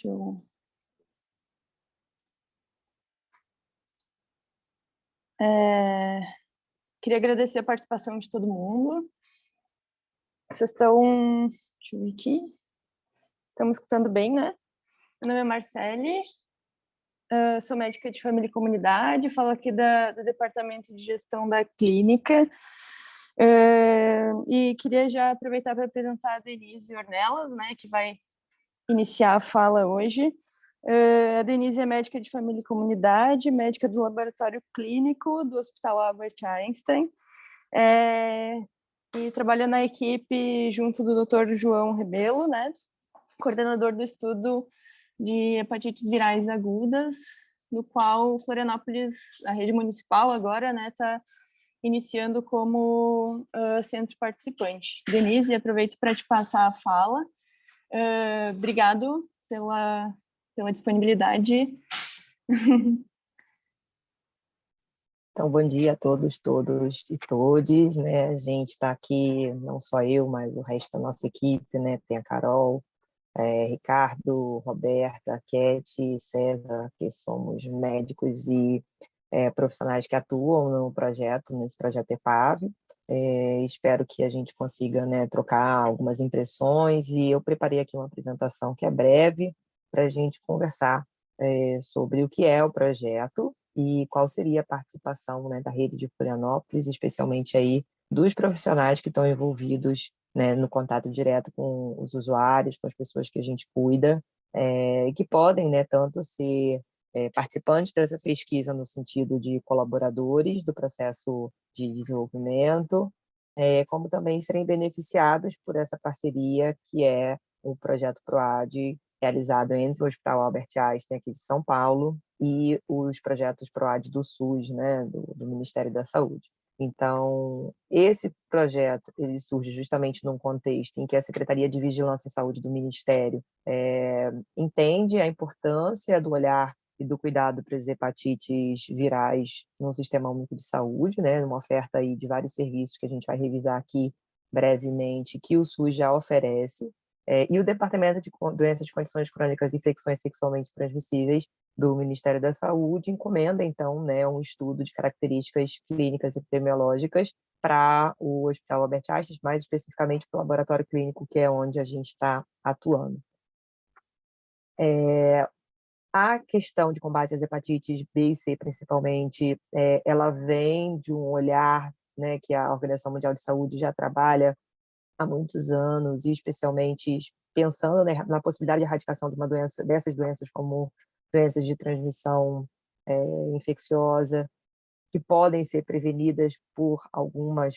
Deixa eu... Queria agradecer a participação de todo mundo. Vocês estão... Deixa eu ver aqui. Estamos escutando bem, né? Meu nome é Marcele, sou médica de família e comunidade, falo aqui do Departamento de Gestão da Clínica. E queria já aproveitar para apresentar a Denise Ornelas, né, que vai iniciar a fala hoje. A Denise é médica de família e comunidade, médica do laboratório clínico do Hospital Albert Einstein, e trabalha na equipe junto do Dr. João Rebelo, né, coordenador do estudo de hepatites virais agudas, no qual Florianópolis, a rede municipal agora, né, está iniciando como centro participante. Denise, aproveito para te passar a fala. Obrigado pela disponibilidade. Então, bom dia a todos e todes, né? A gente está aqui, não só eu, mas o resto da nossa equipe, né? Tem a Carol, Ricardo, Roberta, Keti, César, que somos médicos e profissionais que atuam no projeto, nesse projeto EPAV. Espero que a gente consiga, né, trocar algumas impressões, e eu preparei aqui uma apresentação que é breve para a gente conversar sobre o que é o projeto e qual seria a participação, né, da rede de Florianópolis, especialmente aí dos profissionais que estão envolvidos, né, no contato direto com os usuários, com as pessoas que a gente cuida, e que podem, né, tanto ser participantes dessa pesquisa no sentido de colaboradores do processo de desenvolvimento, como também serem beneficiados por essa parceria que é o projeto PROAD, realizado entre o Hospital Albert Einstein aqui de São Paulo e os projetos PROAD do SUS, né, do Ministério da Saúde. Então, esse projeto ele surge justamente num contexto em que a Secretaria de Vigilância em Saúde do Ministério entende a importância do olhar e do cuidado para as hepatites virais no Sistema Único de Saúde, né, uma oferta aí de vários serviços que a gente vai revisar aqui brevemente, que o SUS já oferece, e o Departamento de Doenças de Condições Crônicas e Infecções Sexualmente Transmissíveis do Ministério da Saúde encomenda, então, né, um estudo de características clínicas e epidemiológicas para o Hospital Albert Einstein, mais especificamente para o laboratório clínico, que é onde a gente está atuando. A questão de combate às hepatites B e C, principalmente, ela vem de um olhar, né, que a Organização Mundial de Saúde já trabalha há muitos anos, e especialmente pensando na possibilidade de erradicação de uma doença, dessas doenças como doenças de transmissão infecciosa, que podem ser prevenidas por alguns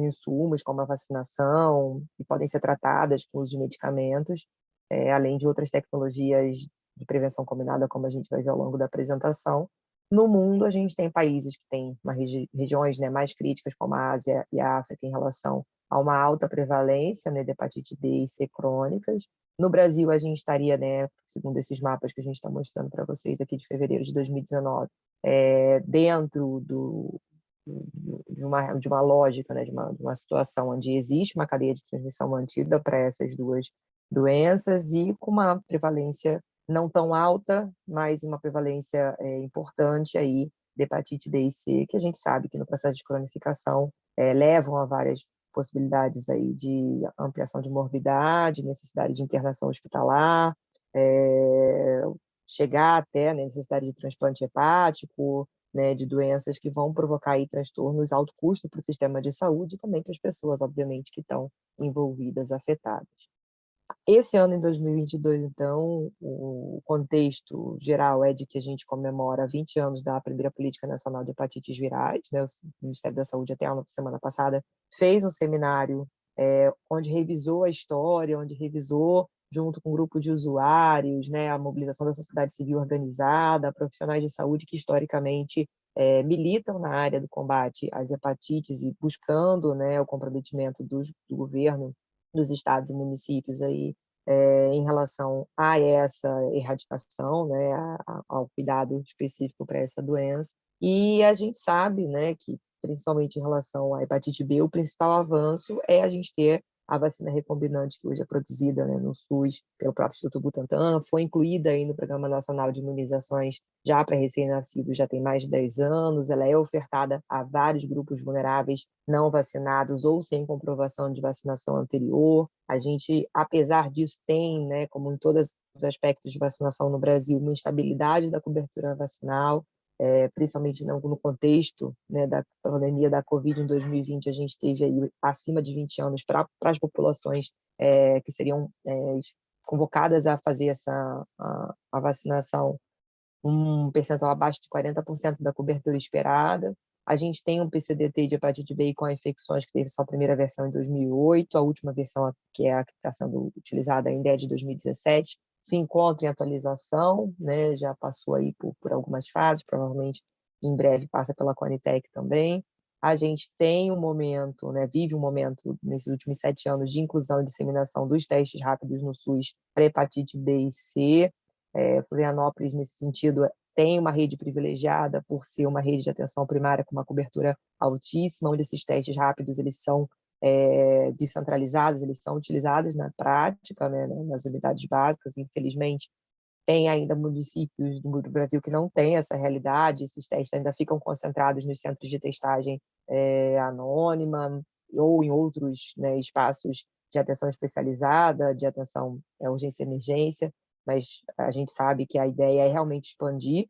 insumos, como a vacinação, e podem ser tratadas com uso de medicamentos, além de outras tecnologias de prevenção combinada, como a gente vai ver ao longo da apresentação. No mundo, a gente tem países que têm regiões, né, mais críticas, como a Ásia e a África, em relação a uma alta prevalência, né, de hepatite B e C crônicas. No Brasil, a gente estaria, né, segundo esses mapas que a gente está mostrando para vocês aqui de fevereiro de 2019, dentro de uma lógica, né, de uma situação onde existe uma cadeia de transmissão mantida para essas duas doenças, e com uma prevalência não tão alta, mas uma prevalência importante aí de hepatite B e C, que a gente sabe que no processo de cronificação levam a várias possibilidades aí de ampliação de morbidade, necessidade de internação hospitalar, chegar até a necessidade de transplante hepático, né, de doenças que vão provocar aí transtornos alto custo para o sistema de saúde e também para as pessoas, obviamente, que estão envolvidas, afetadas. Esse ano, em 2022, então, o contexto geral é de que a gente comemora 20 anos da primeira Política Nacional de Hepatites Virais, né? O Ministério da Saúde, até a semana passada, fez um seminário onde revisou a história, onde revisou, junto com um grupo de usuários, né, a mobilização da sociedade civil organizada, profissionais de saúde que, historicamente, militam na área do combate às hepatites e buscando, né, o comprometimento do governo, dos estados e municípios aí, em relação a essa erradicação, né, ao cuidado específico para essa doença. E a gente sabe, né, que, principalmente em relação à hepatite B, o principal avanço é a gente ter A vacina recombinante, que hoje é produzida, né, no SUS pelo próprio Instituto Butantan, foi incluída aí no Programa Nacional de Imunizações já para recém-nascidos, já tem mais de 10 anos. Ela é ofertada a vários grupos vulneráveis não vacinados ou sem comprovação de vacinação anterior. A gente, apesar disso, tem, né, como em todos os aspectos de vacinação no Brasil, uma instabilidade da cobertura vacinal, principalmente no contexto, né, da pandemia da Covid em 2020, a gente teve aí acima de 20 anos para as populações que seriam convocadas a fazer a vacinação, um percentual abaixo de 40% da cobertura esperada. A gente tem um PCDT de hepatite B com infecções que teve sua primeira versão em 2008, a última versão, que é a que está sendo utilizada ainda, é de 2017, se encontra em atualização, né? Já passou aí por algumas fases, provavelmente em breve passa pela Conitec também. A gente tem um momento, né, vive um momento nesses últimos 7 anos de inclusão e disseminação dos testes rápidos no SUS para hepatite B e C. Florianópolis, nesse sentido, tem uma rede privilegiada por ser uma rede de atenção primária com uma cobertura altíssima, onde esses testes rápidos eles são descentralizados, eles são utilizados na prática, né, nas unidades básicas. Infelizmente, tem ainda municípios do Brasil que não têm essa realidade, esses testes ainda ficam concentrados nos centros de testagem anônima ou em outros, né, espaços de atenção especializada, de atenção urgência e emergência, mas a gente sabe que a ideia é realmente expandir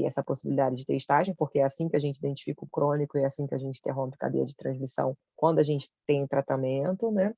essa possibilidade de testagem, porque é assim que a gente identifica o crônico e é assim que a gente interrompe a cadeia de transmissão quando a gente tem tratamento, né?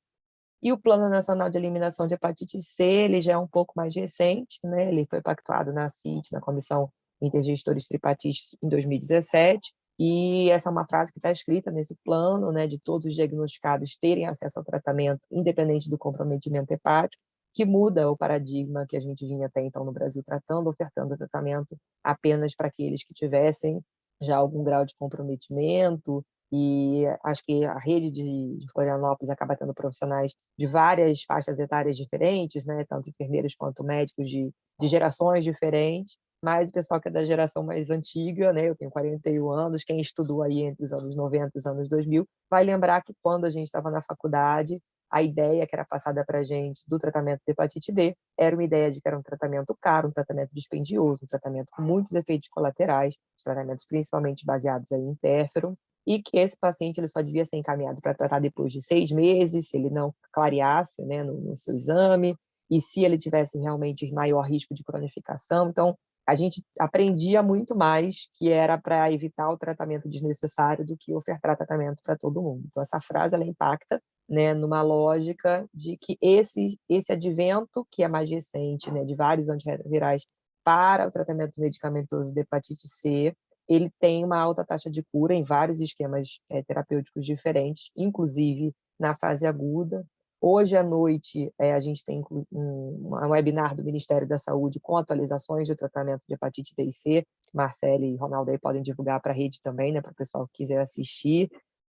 E o Plano Nacional de Eliminação de Hepatite C, ele já é um pouco mais recente, né? Ele foi pactuado na CIT, na Comissão Intergestores Tripartites, em 2017, e essa é uma frase que está escrita nesse plano, né, de todos os diagnosticados terem acesso ao tratamento, independente do comprometimento hepático, que muda o paradigma que a gente vinha até então no Brasil tratando, ofertando tratamento apenas para aqueles que tivessem já algum grau de comprometimento. E acho que a rede de Florianópolis acaba tendo profissionais de várias faixas etárias diferentes, né? Tanto enfermeiros quanto médicos de gerações diferentes, mas o pessoal que é da geração mais antiga, né? Eu tenho 41 anos, quem estudou aí entre os anos 90 e os anos 2000, vai lembrar que quando a gente estava na faculdade, a ideia que era passada para a gente do tratamento de hepatite B era uma ideia de que era um tratamento caro, um tratamento dispendioso, um tratamento com muitos efeitos colaterais, os tratamentos principalmente baseados aí em interferon, e que esse paciente ele só devia ser encaminhado para tratar depois de 6 meses, se ele não clareasse, né, no seu exame, e se ele tivesse realmente maior risco de cronificação. Então, a gente aprendia muito mais que era para evitar o tratamento desnecessário do que ofertar tratamento para todo mundo. Então, essa frase ela impacta, né, numa lógica de que esse advento, que é mais recente, né, de vários antirretrovirais para o tratamento medicamentoso de hepatite C, ele tem uma alta taxa de cura em vários esquemas terapêuticos diferentes, inclusive na fase aguda. Hoje à noite, a gente tem um webinar do Ministério da Saúde com atualizações do tratamento de hepatite B e C. Marcele e Ronaldo aí podem divulgar para a rede também, né, para o pessoal que quiser assistir,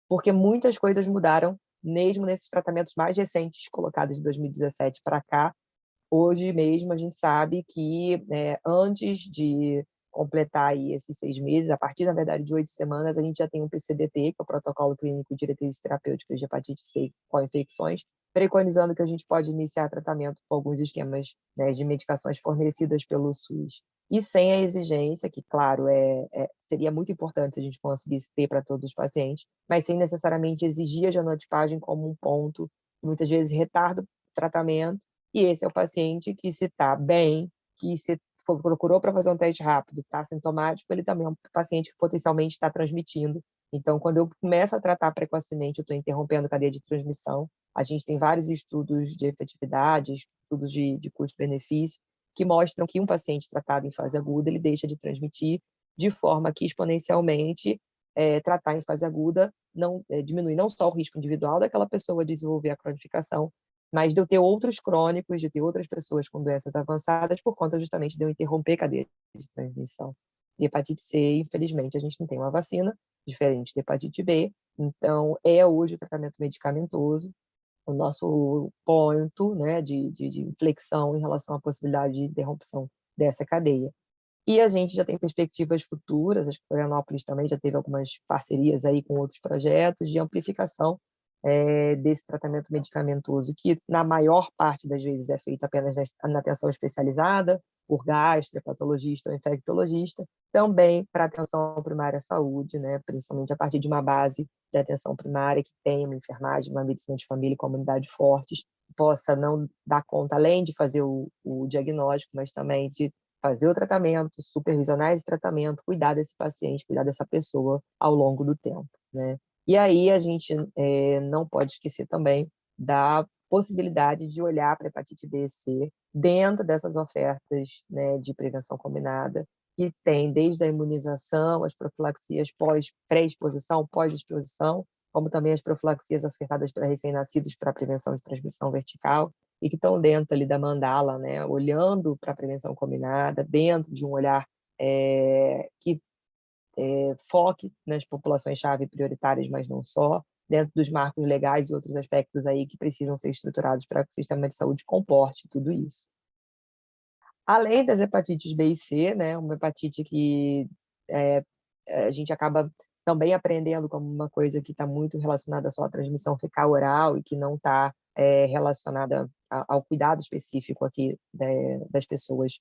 porque muitas coisas mudaram, mesmo nesses tratamentos mais recentes, colocados de 2017 para cá. Hoje mesmo a gente sabe que antes de completar aí esses 6 meses, a partir, na verdade, de 8 semanas, a gente já tem um PCDT, que é o Protocolo Clínico de Diretrizes Terapêuticas de Hepatite C com infecções, preconizando que a gente pode iniciar tratamento com alguns esquemas, né, de medicações fornecidas pelo SUS. E sem a exigência, que, claro, seria muito importante se a gente conseguisse ter para todos os pacientes, mas sem necessariamente exigir a genotipagem como um ponto, que muitas vezes retarda o tratamento. E esse é o paciente que, se está bem, que se procurou para fazer um teste rápido, está sintomático, ele também é um paciente que potencialmente está transmitindo. Então, quando eu começo a tratar precocemente, eu estou interrompendo a cadeia de transmissão. A gente tem vários estudos de efetividade, estudos de custo-benefício, que mostram que um paciente tratado em fase aguda, ele deixa de transmitir de forma que exponencialmente tratar em fase aguda diminui não só o risco individual daquela pessoa desenvolver a cronificação, mas de eu ter outros crônicos, de ter outras pessoas com doenças avançadas por conta justamente de eu interromper a cadeia de transmissão. E hepatite C, infelizmente, a gente não tem uma vacina, diferente de hepatite B, então é hoje o tratamento medicamentoso o nosso ponto, né, de inflexão em relação à possibilidade de interrupção dessa cadeia. E a gente já tem perspectivas futuras, acho que Florianópolis também já teve algumas parcerias aí com outros projetos de amplificação desse tratamento medicamentoso, que na maior parte das vezes é feito apenas na atenção especializada, por gastro, hepatologista ou infectologista, também para a atenção primária à saúde, né, principalmente a partir de uma base de atenção primária que tenha uma enfermagem, uma medicina de família e comunidade fortes, possa não dar conta, além de fazer o diagnóstico, mas também de fazer o tratamento, supervisionar esse tratamento, cuidar desse paciente, cuidar dessa pessoa ao longo do tempo, né? E aí a gente não pode esquecer também da possibilidade de olhar para a hepatite B e C dentro dessas ofertas, né, de prevenção combinada, que tem desde a imunização, as profilaxias pré-exposição, pós-exposição, como também as profilaxias ofertadas para recém-nascidos para a prevenção de transmissão vertical, e que estão dentro ali da mandala, né, olhando para a prevenção combinada, dentro de um olhar que foque nas populações-chave prioritárias, mas não só, dentro dos marcos legais e outros aspectos aí que precisam ser estruturados para que o sistema de saúde comporte tudo isso. Além das hepatites B e C, né, uma hepatite que a gente acaba também aprendendo como uma coisa que está muito relacionada só à transmissão fecal oral e que não está relacionada ao cuidado específico aqui das pessoas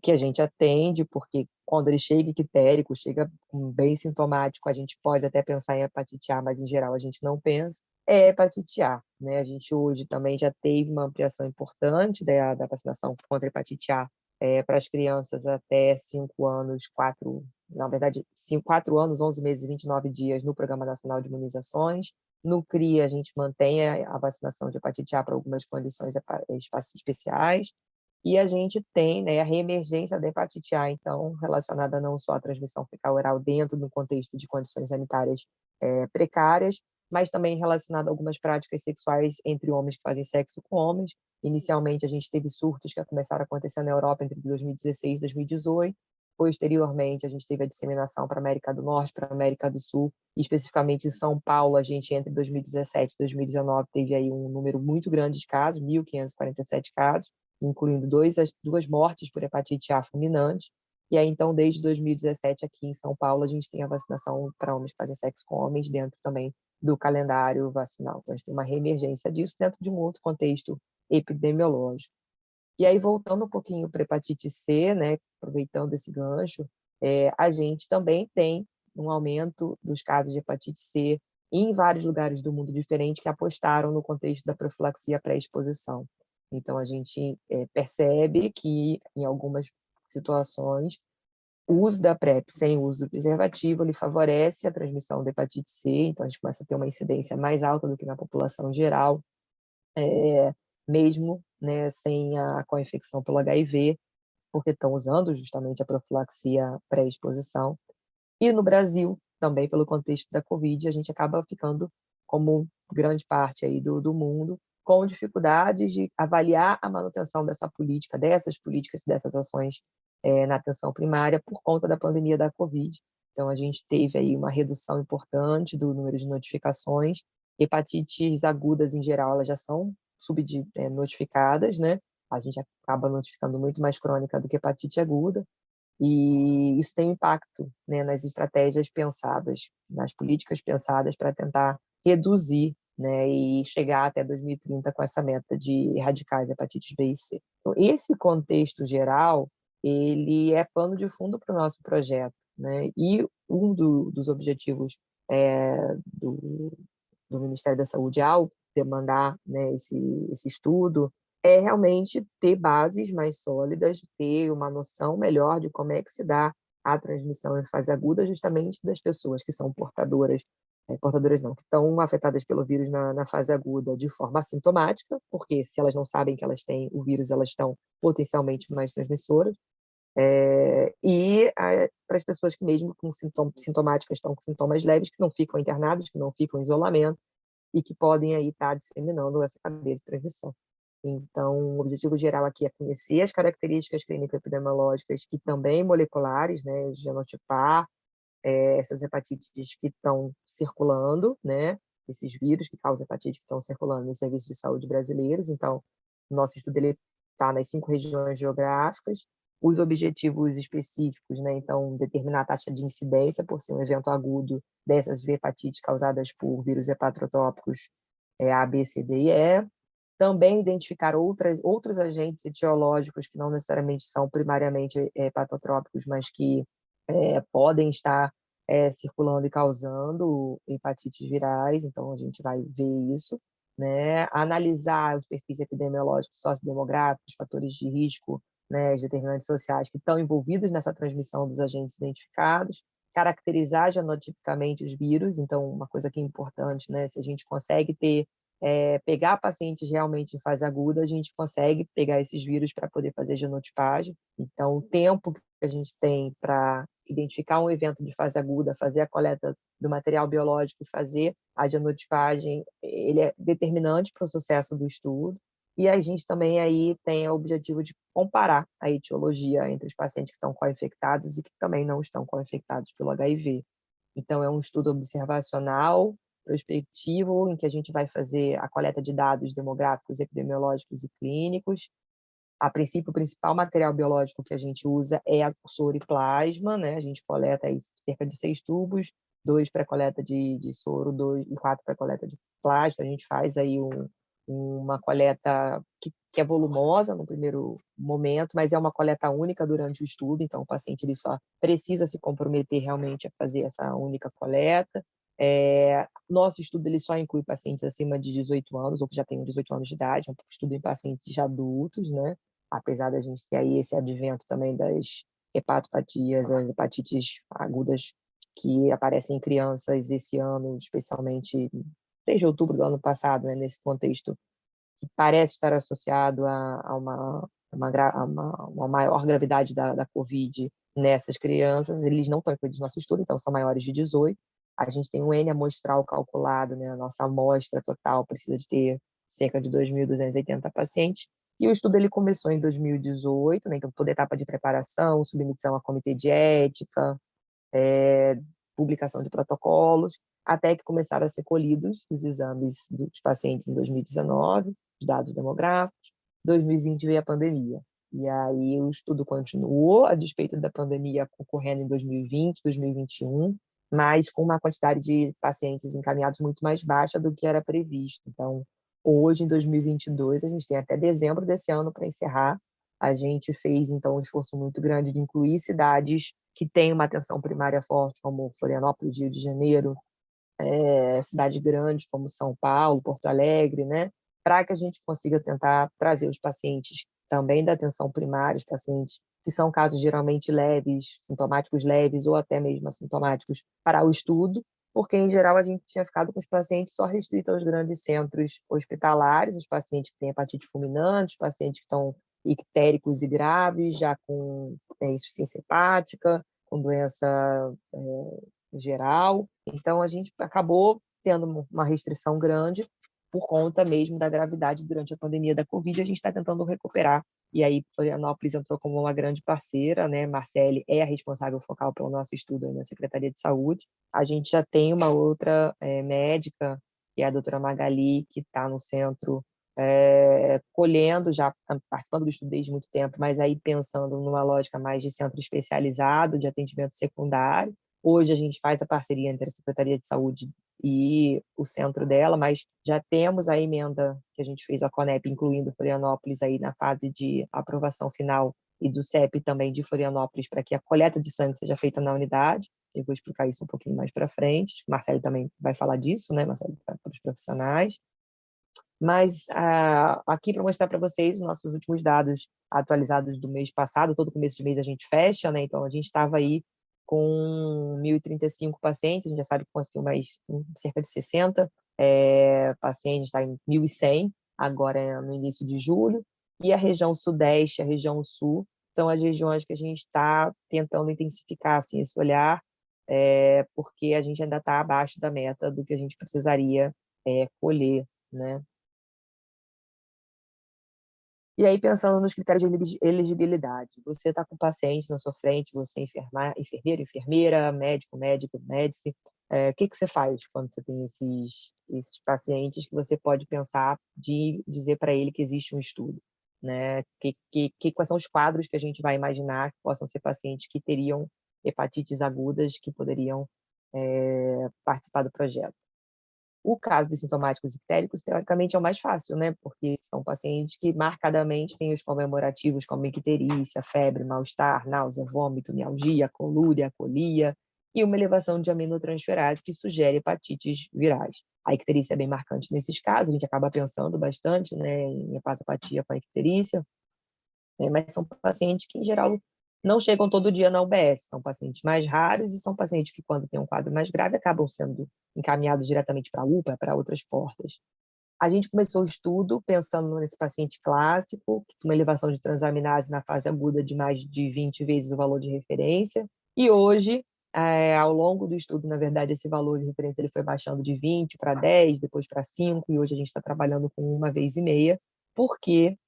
que a gente atende, porque quando ele chega ictérico, chega bem sintomático, a gente pode até pensar em hepatite A, mas em geral a gente não pensa, é hepatite A, né? A gente hoje também já teve uma ampliação importante da vacinação contra a hepatite A para as crianças até 5 anos, 4, na verdade, 4 anos, 11 meses e 29 dias no Programa Nacional de Imunizações. No CRIA, a gente mantém a vacinação de hepatite A para algumas condições especiais. E a gente tem, né, a reemergência da hepatite A, então, relacionada não só à transmissão fecal oral dentro do contexto de condições sanitárias precárias, mas também relacionada a algumas práticas sexuais entre homens que fazem sexo com homens. Inicialmente, a gente teve surtos que começaram a acontecer na Europa entre 2016 e 2018. Posteriormente, a gente teve a disseminação para a América do Norte, para a América do Sul, e especificamente em São Paulo, a gente, entre 2017 e 2019, teve aí um número muito grande de casos, 1.547 casos, incluindo duas mortes por hepatite A fulminante. E aí, então, desde 2017, aqui em São Paulo, a gente tem a vacinação para homens que fazem sexo com homens dentro também do calendário vacinal. Então, a gente tem uma reemergência disso dentro de um outro contexto epidemiológico. E aí, voltando um pouquinho para a hepatite C, né, aproveitando esse gancho, a gente também tem um aumento dos casos de hepatite C em vários lugares do mundo diferentes que apostaram no contexto da profilaxia pré-exposição. Então, a gente percebe que, em algumas situações, o uso da PrEP sem o uso do preservativo ele favorece a transmissão da hepatite C, então a gente começa a ter uma incidência mais alta do que na população geral, mesmo, né, sem a co-infecção pelo HIV, porque estão usando justamente a profilaxia pré-exposição. E no Brasil, também pelo contexto da Covid, a gente acaba ficando, como grande parte aí do mundo, com dificuldades de avaliar a manutenção dessas políticas e dessas ações na atenção primária por conta da pandemia da Covid. Então, a gente teve aí uma redução importante do número de notificações. Hepatites agudas, em geral, elas já são subnotificadas, né? A gente acaba notificando muito mais crônica do que hepatite aguda. E isso tem impacto, né, nas estratégias pensadas, nas políticas pensadas para tentar reduzir, né, e chegar até 2030 com essa meta de erradicar as hepatites B e C. Então, esse contexto geral, ele é pano de fundo para o nosso projeto, né? E um dos objetivos do Ministério da Saúde ao demandar, né, esse estudo é realmente ter bases mais sólidas, ter uma noção melhor de como é que se dá a transmissão em fase aguda justamente das pessoas que são portadoras não, que estão afetadas pelo vírus na fase aguda de forma assintomática, porque se elas não sabem que elas têm o vírus, elas estão potencialmente mais transmissoras, para as pessoas que mesmo com sintomáticas estão com sintomas leves, que não ficam internadas, que não ficam em isolamento e que podem aí estar disseminando essa cadeia de transmissão. Então, o objetivo geral aqui é conhecer as características clínico-epidemiológicas e também moleculares, né, genotipar essas hepatites que estão circulando, né, esses vírus que causam hepatite que estão circulando nos serviços de saúde brasileiros. Então, o nosso estudo está nas 5 regiões geográficas os objetivos específicos, né? Então, determinar a taxa de incidência por ser um evento agudo dessas hepatites causadas por vírus hepatotópicos A, B, C, D e E. Também identificar outros agentes etiológicos que não necessariamente são primariamente hepatotrópicos, mas que podem estar circulando e causando hepatites virais. Então, a gente vai ver isso, né? Analisar os perfis epidemiológicos, sociodemográficos, fatores de risco, né, os determinantes sociais que estão envolvidos nessa transmissão dos agentes identificados, caracterizar genotipicamente os vírus. Então, uma coisa que é importante, né, se a gente consegue pegar pacientes realmente em fase aguda, a gente consegue pegar esses vírus para poder fazer genotipagem. Então, o tempo que a gente tem para identificar um evento de fase aguda, fazer a coleta do material biológico e fazer a genotipagem, ele é determinante para o sucesso do estudo. E a gente também aí tem o objetivo de comparar a etiologia entre os pacientes que estão co-infectados e que também não estão co-infectados pelo HIV. Então, é um estudo observacional, prospectivo, em que a gente vai fazer a coleta de dados demográficos, epidemiológicos e clínicos. A princípio, o principal material biológico que a gente usa é a soro e plasma, né? A gente coleta aí cerca de 6 tubos, 2 para coleta de soro, 2 e 4 para coleta de plasma. A gente faz aí uma coleta que é volumosa no primeiro momento, mas é uma coleta única durante o estudo, então o paciente ele só precisa se comprometer realmente a fazer essa única coleta. Nosso estudo ele só inclui pacientes acima de 18 anos, ou que já tenham 18 anos de idade, é um estudo em pacientes adultos, né? Apesar da gente ter aí esse advento também das hepatopatias, as hepatites agudas que aparecem em crianças esse ano, especialmente desde outubro do ano passado, né? Nesse contexto que parece estar associado a uma maior gravidade da Covid nessas crianças. Eles não estão incluídos no nosso estudo, então são maiores de 18. A gente tem um N amostral calculado, né? A nossa amostra total precisa de ter cerca de 2.280 pacientes. E o estudo ele começou em 2018, né? Então toda a etapa de preparação, submissão a comitê de ética, publicação de protocolos, até que começaram a ser colhidos os exames dos pacientes em 2019, os dados demográficos. 2020 veio a pandemia. E aí o estudo continuou, a despeito da pandemia ocorrendo em 2020, 2021, mas com uma quantidade de pacientes encaminhados muito mais baixa do que era previsto. Então, hoje, em 2022, a gente tem até dezembro desse ano para encerrar. A gente fez, então, um esforço muito grande de incluir cidades que têm uma atenção primária forte, como Florianópolis, Rio de Janeiro, cidades grandes como São Paulo, Porto Alegre, né? Para que a gente consiga tentar trazer os pacientes também da atenção primária, os pacientes que são casos geralmente leves, sintomáticos leves ou até mesmo assintomáticos, para o estudo, porque, em geral, a gente tinha ficado com os pacientes só restritos aos grandes centros hospitalares, os pacientes que têm hepatite fulminante, os pacientes que estão ictéricos e graves, já com insuficiência hepática, com doença geral. Então, a gente acabou tendo uma restrição grande por conta mesmo da gravidade durante a pandemia da Covid. A gente está tentando recuperar. E aí, Florianópolis entrou como uma grande parceira, né? Marcele é a responsável focal pelo nosso estudo aí na Secretaria de Saúde. A gente já tem uma outra médica, que é a doutora Magali, que está no centro colhendo, já participando do estudo desde muito tempo, mas aí pensando numa lógica mais de centro especializado, de atendimento secundário. Hoje a gente faz a parceria entre a Secretaria de Saúde e o centro dela, mas já temos a emenda que a gente fez a Conep, incluindo Florianópolis aí na fase de aprovação final, e do CEP também de Florianópolis, para que a coleta de sangue seja feita na unidade. Eu vou explicar isso um pouquinho mais para frente. Marcelo também vai falar disso, né, Marcelo, para os profissionais. Mas aqui para mostrar para vocês os nossos últimos dados atualizados do mês passado. Todo começo de mês a gente fecha, né? Então a gente estava aí com 1.035 pacientes, a gente já sabe que conseguiu mais cerca de 60 pacientes, está em 1.100 agora no início de julho. E a região sudeste, a região sul, são as regiões que a gente está tentando intensificar assim, esse olhar, porque a gente ainda está abaixo da meta do que a gente precisaria colher, né? E aí, pensando nos critérios de elegibilidade, você está com o paciente na sua frente, você é enfermeiro, enfermeira, médico, médico, médice, o que você faz quando você tem esses pacientes que você pode pensar de dizer para ele que existe um estudo? né? Quais são os quadros que a gente vai imaginar que possam ser pacientes que teriam hepatites agudas que poderiam participar do projeto. O caso dos sintomáticos ictéricos, teoricamente, é o mais fácil, né? Porque são pacientes que marcadamente têm os comemorativos como icterícia, febre, mal-estar, náusea, vômito, mialgia, colúria, colia e uma elevação de aminotransferase que sugere hepatites virais. A icterícia é bem marcante nesses casos, a gente acaba pensando bastante, né, em hepatopatia com a icterícia, mas são pacientes que, em geral, não chegam todo dia na UBS, são pacientes mais raros e são pacientes que, quando têm um quadro mais grave, acabam sendo encaminhados diretamente para a UPA, para outras portas. A gente começou o estudo pensando nesse paciente clássico, que tem uma elevação de transaminase na fase aguda de mais de 20 vezes o valor de referência, e hoje, ao longo do estudo, na verdade, esse valor de referência ele foi baixando de 20 para 10, depois para 5, e hoje a gente está trabalhando com 1,5 vezes, porque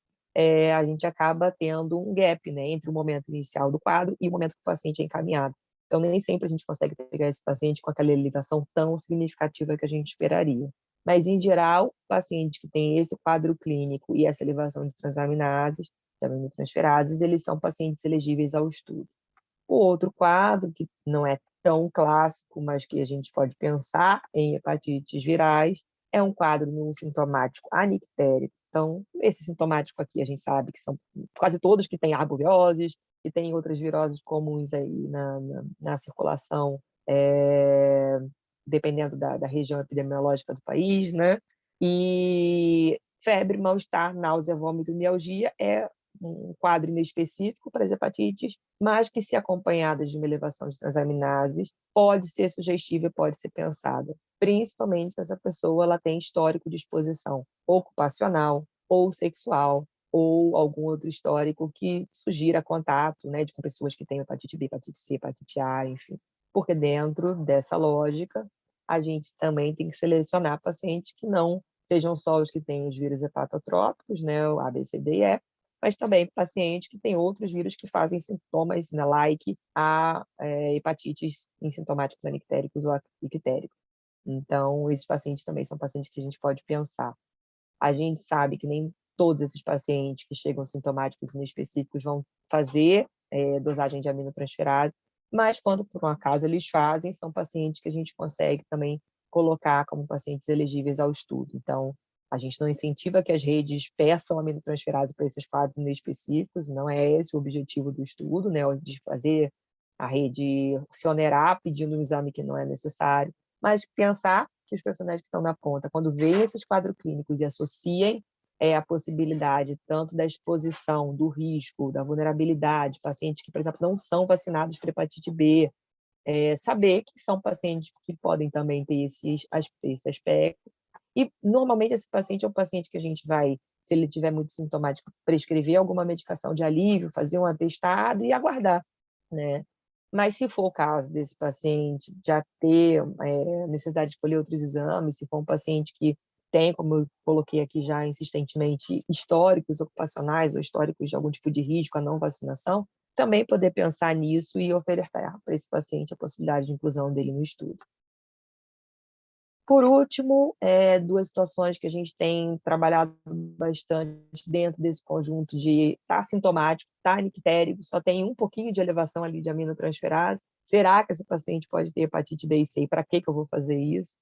a gente acaba tendo um gap, né, entre o momento inicial do quadro e o momento que o paciente é encaminhado. Então, nem sempre a gente consegue pegar esse paciente com aquela elevação tão significativa que a gente esperaria. Mas, em geral, pacientes que têm esse quadro clínico e essa elevação de transaminases, de aminotransferases, eles são pacientes elegíveis ao estudo. O outro quadro, que não é tão clássico, mas que a gente pode pensar em hepatites virais, é um quadro no sintomático anictérico. Então, esse sintomático aqui a gente sabe que são quase todos que têm arboviroses, que têm outras viroses comuns aí na circulação, dependendo da região epidemiológica do país, né? E febre, mal-estar, náusea, vômito e mialgia é um quadro inespecífico para as hepatites, mas que, se acompanhadas de uma elevação de transaminases, pode ser sugestiva e pode ser pensada, principalmente se essa pessoa ela tem histórico de exposição ocupacional ou sexual, ou algum outro histórico que sugira contato, né, com pessoas que têm hepatite B, hepatite C, hepatite A, enfim. Porque dentro dessa lógica, a gente também tem que selecionar pacientes que não sejam só os que têm os vírus hepatotrópicos, né, o A, B, C, D e E, mas também pacientes que têm outros vírus que fazem sintomas, né, like a hepatites em sintomáticos anictéricos ou ictéricos. Então, esses pacientes também são pacientes que a gente pode pensar. A gente sabe que nem todos esses pacientes que chegam sintomáticos inespecíficos vão fazer dosagem de aminotransferase, mas quando por um acaso eles fazem, são pacientes que a gente consegue também colocar como pacientes elegíveis ao estudo. Então, a gente não incentiva que as redes peçam aminotransferase para esses quadros inespecíficos, não é esse o objetivo do estudo, né, de fazer a rede se onerar pedindo um exame que não é necessário, mas pensar que os profissionais que estão na ponta, quando veem esses quadros clínicos e associem a possibilidade tanto da exposição, do risco, da vulnerabilidade, pacientes que, por exemplo, não são vacinados para hepatite B, saber que são pacientes que podem também ter esse aspecto. E, normalmente, esse paciente é um paciente que a gente vai, se ele tiver muito sintomático, prescrever alguma medicação de alívio, fazer um atestado e aguardar, né? Mas, se for o caso desse paciente já ter necessidade de escolher outros exames, se for um paciente que tem, como eu coloquei aqui já insistentemente, históricos ocupacionais ou históricos de algum tipo de risco à não vacinação, também poder pensar nisso e oferecer para esse paciente a possibilidade de inclusão dele no estudo. Por último, duas situações que a gente tem trabalhado bastante dentro desse conjunto de tá sintomático, tá nictérico, só tem um pouquinho de elevação ali de aminotransferase. Será que esse paciente pode ter hepatite B e C? Para que eu vou fazer isso?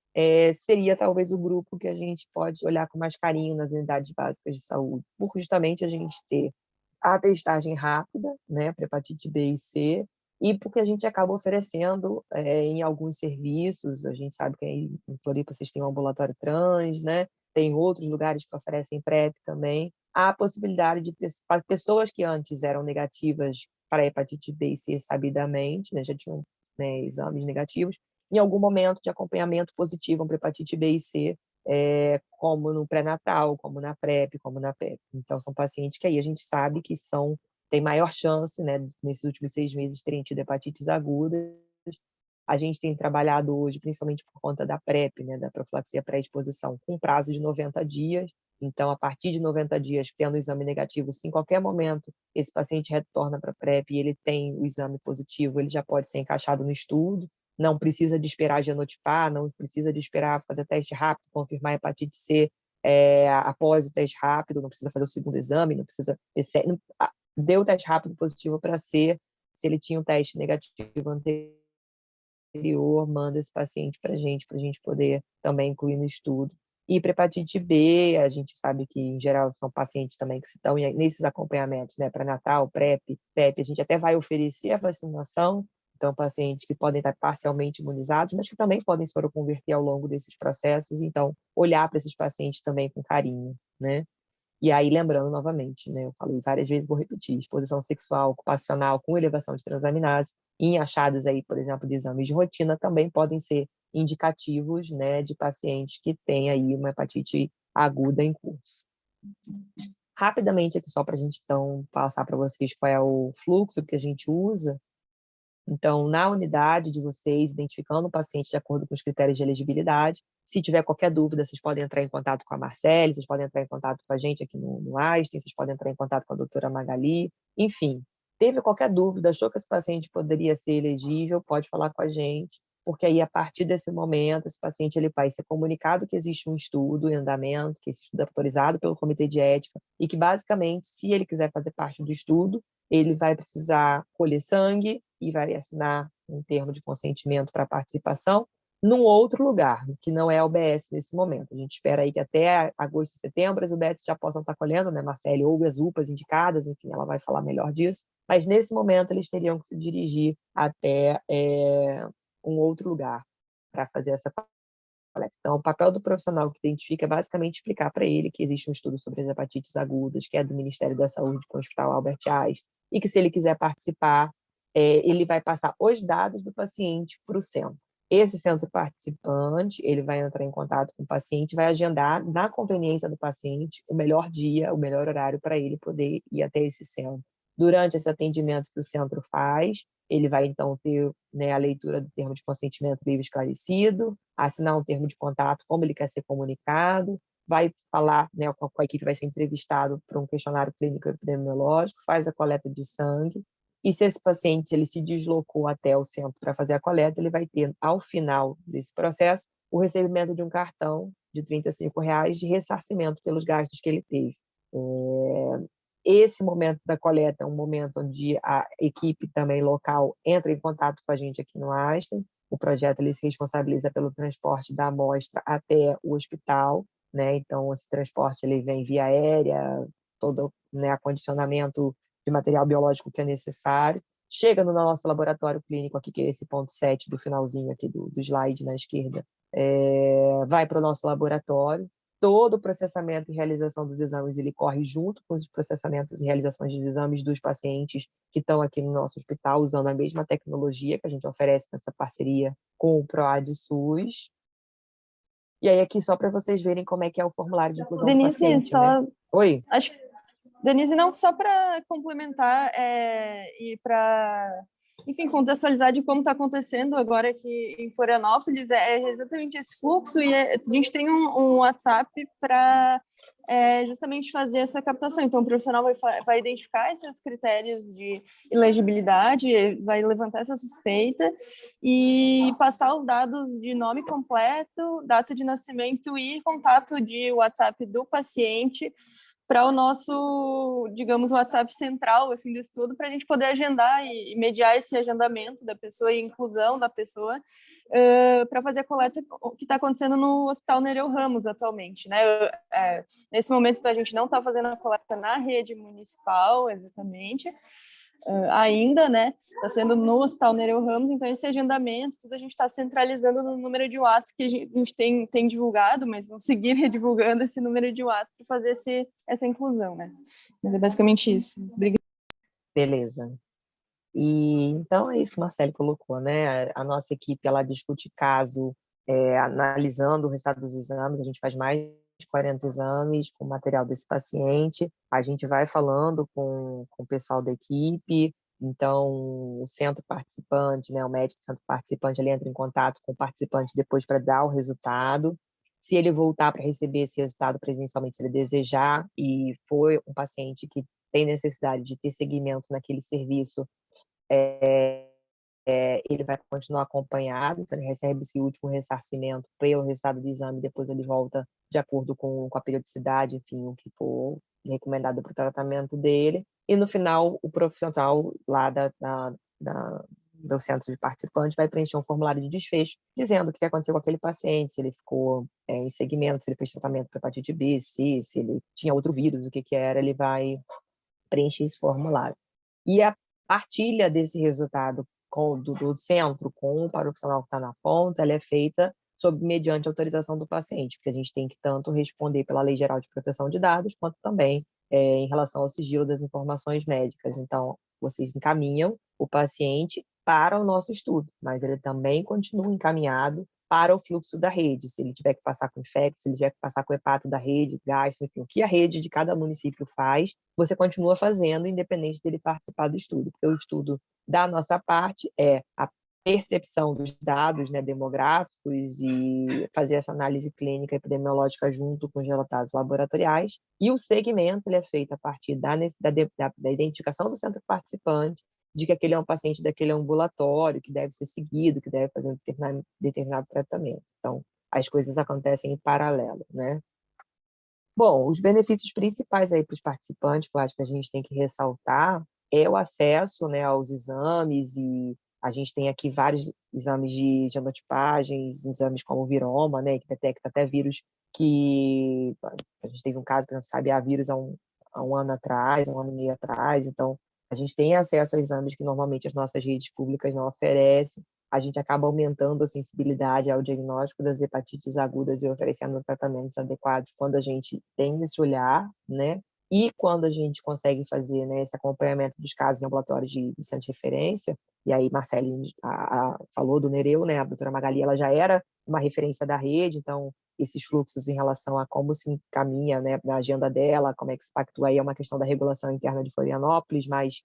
Seria talvez o grupo que a gente pode olhar com mais carinho nas unidades básicas de saúde, por justamente a gente ter a testagem rápida, né, para hepatite B e C, e porque a gente acaba oferecendo em alguns serviços, a gente sabe que em Floripa vocês têm um ambulatório trans, né? Tem outros lugares que oferecem PrEP também, a possibilidade de pessoas que antes eram negativas para a hepatite B e C sabidamente, né, já tinham, né, exames negativos, em algum momento de acompanhamento positivo para hepatite B e C, como no pré-natal, como na PrEP, como na PEP. Então, são pacientes que aí a gente sabe que tem maior chance, né, nesses últimos 6 meses, terem tido hepatites agudas. A gente tem trabalhado hoje, principalmente por conta da PrEP, né, da profilaxia pré-exposição, com prazo de 90 dias. Então, a partir de 90 dias, tendo o exame negativo, se em qualquer momento esse paciente retorna para a PrEP e ele tem o exame positivo, ele já pode ser encaixado no estudo. Não precisa de esperar genotipar, não precisa de esperar fazer teste rápido, confirmar a hepatite C, após o teste rápido, não precisa fazer o segundo exame, não precisa deu o teste rápido positivo para ser, se ele tinha um teste negativo anterior, manda esse paciente para a gente poder também incluir no estudo. E para hepatite B, a gente sabe que, em geral, são pacientes também que estão nesses acompanhamentos, né, pré-natal, PrEP, PEP, a gente até vai oferecer a vacinação, então, pacientes que podem estar parcialmente imunizados, mas que também podem se converter ao longo desses processos, então, olhar para esses pacientes também com carinho, né? E aí, lembrando novamente, né, eu falei várias vezes, vou repetir, exposição sexual, ocupacional com elevação de transaminase, em achados aí, por exemplo, de exames de rotina, também podem ser indicativos, né, de pacientes que têm aí uma hepatite aguda em curso. Rapidamente aqui, só para a gente, então, passar para vocês qual é o fluxo que a gente usa. Então, na unidade de vocês, identificando o paciente de acordo com os critérios de elegibilidade, se tiver qualquer dúvida, vocês podem entrar em contato com a Marcele, vocês podem entrar em contato com a gente aqui no Einstein, vocês podem entrar em contato com a doutora Magali, enfim. Teve qualquer dúvida, achou que esse paciente poderia ser elegível, pode falar com a gente, porque aí, a partir desse momento, esse paciente ele vai ser comunicado que existe um estudo em andamento, que esse estudo é autorizado pelo Comitê de Ética, e que, basicamente, se ele quiser fazer parte do estudo, ele vai precisar colher sangue e vai assinar um termo de consentimento para participação num outro lugar, que não é a UBS nesse momento. A gente espera aí que até agosto e setembro as UBS já possam estar colhendo, né, Marcele, ou as UPAs indicadas, enfim, ela vai falar melhor disso, mas nesse momento eles teriam que se dirigir até um outro lugar para fazer essa coleta. Então, o papel do profissional que identifica é basicamente explicar para ele que existe um estudo sobre as hepatites agudas, que é do Ministério da Saúde, com o Hospital Albert Einstein, e que, se ele quiser participar, ele vai passar os dados do paciente para o centro. Esse centro participante, ele vai entrar em contato com o paciente, vai agendar, na conveniência do paciente, o melhor dia, o melhor horário para ele poder ir até esse centro. Durante esse atendimento que o centro faz, ele vai, então, ter, né, a leitura do termo de consentimento livre esclarecido, assinar um termo de contato, como ele quer ser comunicado, vai falar, né, com a equipe, vai ser entrevistado para um questionário clínico epidemiológico, faz a coleta de sangue, e se esse paciente ele se deslocou até o centro para fazer a coleta, ele vai ter, ao final desse processo, o recebimento de um cartão de R$ 35 de ressarcimento pelos gastos que ele teve. Esse momento da coleta é um momento onde a equipe também local entra em contato com a gente aqui no Einstein. O projeto ele se responsabiliza pelo transporte da amostra até o hospital, né? Então, esse transporte ele vem via aérea, todo, né, acondicionamento de material biológico que é necessário. Chega no nosso laboratório clínico aqui, que é esse ponto 7 do finalzinho aqui do slide na esquerda, vai para o nosso laboratório. Todo o processamento e realização dos exames ele corre junto com os processamentos e realizações dos exames dos pacientes que estão aqui no nosso hospital, usando a mesma tecnologia que a gente oferece nessa parceria com o PROAD SUS. E aí, aqui, só para vocês verem como é que é o formulário de inclusão do Denise, paciente, só... né? Oi? Denise, não, só para complementar e para, enfim, contextualizar de como está acontecendo agora aqui em Florianópolis, é exatamente esse fluxo, e a gente tem um WhatsApp para justamente fazer essa captação. Então, o profissional vai identificar esses critérios de elegibilidade, vai levantar essa suspeita e passar os dados de nome completo, data de nascimento e contato de WhatsApp do paciente para o nosso, digamos, WhatsApp central assim, do estudo, para a gente poder agendar e mediar esse agendamento da pessoa e inclusão da pessoa para fazer a coleta que está acontecendo no Hospital Nereu Ramos atualmente. Né? Nesse momento, a gente não está fazendo a coleta na rede municipal, exatamente, ainda, né? Está sendo no Hospital Nereu Ramos, então esse agendamento, tudo a gente está centralizando no número de WhatsApp que a gente tem divulgado, mas vamos seguir redivulgando esse número de WhatsApp para fazer essa inclusão, né? Mas é basicamente isso. Obrigada. Beleza. E então é isso que o Marcelo colocou, né? A nossa equipe ela discute caso, analisando o resultado dos exames, a gente faz mais de 40 exames com o material desse paciente, a gente vai falando com o pessoal da equipe, então o centro participante, né, o médico do centro participante, ele entra em contato com o participante depois para dar o resultado. Se ele voltar para receber esse resultado presencialmente, se ele desejar, e foi um paciente que tem necessidade de ter seguimento naquele serviço, ele vai continuar acompanhado, então ele recebe esse último ressarcimento pelo resultado do exame, depois ele volta de acordo com a periodicidade, enfim, o que for recomendado para o tratamento dele. E, no final, o profissional lá do centro de participante vai preencher um formulário de desfecho, dizendo o que aconteceu com aquele paciente, se ele ficou em segmento, se ele fez tratamento para hepatite B, C, se ele tinha outro vírus, o que era, ele vai preencher esse formulário. E a partilha desse resultado do centro com o profissional que está na ponta, ela é feita mediante autorização do paciente, porque a gente tem que tanto responder pela Lei Geral de Proteção de Dados, quanto também em relação ao sigilo das informações médicas. Então, vocês encaminham o paciente para o nosso estudo, mas ele também continua encaminhado para o fluxo da rede, se ele tiver que passar com infecto, se ele tiver que passar com hepato da rede, gastro, enfim, o que a rede de cada município faz, você continua fazendo, independente dele participar do estudo, porque o estudo da nossa parte é a percepção dos dados, né, demográficos e fazer essa análise clínica epidemiológica junto com os relatórios laboratoriais, e o segmento ele é feito a partir da identificação do centro participante, de que aquele é um paciente daquele ambulatório, que deve ser seguido, que deve fazer um determinado tratamento. Então, as coisas acontecem em paralelo, né? Bom, os benefícios principais aí para os participantes, que eu acho que a gente tem que ressaltar, é o acesso, né, aos exames, e a gente tem aqui vários exames de genotipagens, exames como o viroma, né, que detecta até vírus que... A gente teve um caso, que não sabe, há vírus há um ano atrás, um ano e meio atrás, então a gente tem acesso a exames que normalmente as nossas redes públicas não oferecem. A gente acaba aumentando a sensibilidade ao diagnóstico das hepatites agudas e oferecendo tratamentos adequados quando a gente tem esse olhar, né? E quando a gente consegue fazer, né, esse acompanhamento dos casos em ambulatórios de centro de referência, e aí Marcele falou do Nereu, né? A doutora Magali, ela já era uma referência da rede, então esses fluxos em relação a como se encaminha, né, na agenda dela, como é que se pactua aí, é uma questão da regulação interna de Florianópolis, mas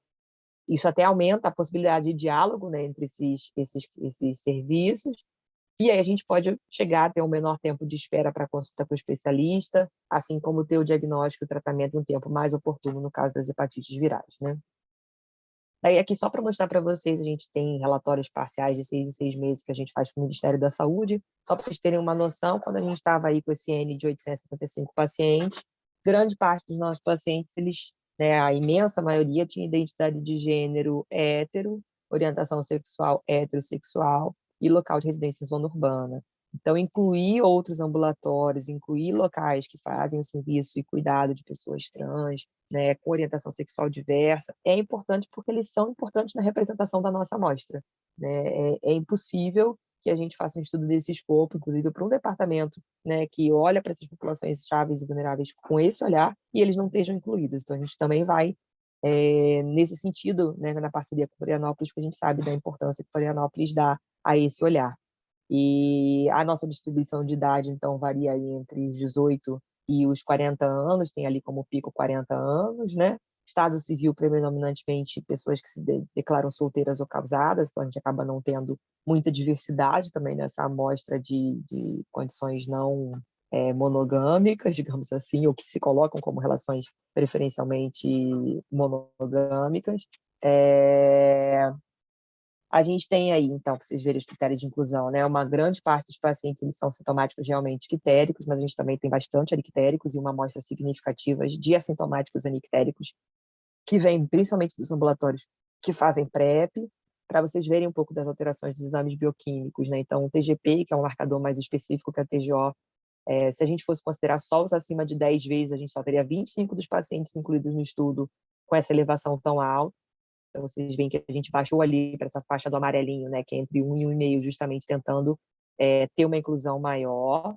isso até aumenta a possibilidade de diálogo, né, entre esses serviços, e aí a gente pode chegar a ter um menor tempo de espera para consulta com o especialista, assim como ter o diagnóstico e o tratamento em um tempo mais oportuno no caso das hepatites virais, né? Daí aqui só para mostrar para vocês, a gente tem relatórios parciais de 6 em 6 meses que a gente faz com o Ministério da Saúde, só para vocês terem uma noção, quando a gente estava aí com esse N de 865 pacientes, grande parte dos nossos pacientes, eles, né, a imensa maioria tinha identidade de gênero hétero, orientação sexual heterossexual e local de residência em zona urbana. Então, incluir outros ambulatórios, incluir locais que fazem o serviço e cuidado de pessoas trans, né, com orientação sexual diversa, é importante porque eles são importantes na representação da nossa amostra, né? É impossível que a gente faça um estudo desse escopo, inclusive para um departamento, né, que olha para essas populações chaves e vulneráveis com esse olhar, e eles não estejam incluídos. Então, a gente também vai nesse sentido, né, na parceria com Florianópolis, porque a gente sabe da importância que Florianópolis dá a esse olhar. E a nossa distribuição de idade, então, varia aí entre os 18 e os 40 anos, tem ali como pico 40 anos, né? Estado civil, predominantemente pessoas que se declaram solteiras ou casadas, então a gente acaba não tendo muita diversidade também nessa amostra de condições não monogâmicas, digamos assim, ou que se colocam como relações preferencialmente monogâmicas. A gente tem aí, então, para vocês verem os critérios de inclusão, né? Uma grande parte dos pacientes eles são sintomáticos realmente ictéricos, mas a gente também tem bastante anictéricos e uma amostra significativa de assintomáticos anictéricos, que vem principalmente dos ambulatórios que fazem PrEP, para vocês verem um pouco das alterações dos exames bioquímicos, né? Então, o TGP, que é um marcador mais específico que a TGO, se a gente fosse considerar só os acima de 10 vezes, a gente só teria 25 dos pacientes incluídos no estudo com essa elevação tão alta. Então, vocês veem que a gente baixou ali para essa faixa do amarelinho, né, que é entre 1 e 1,5, justamente tentando ter uma inclusão maior.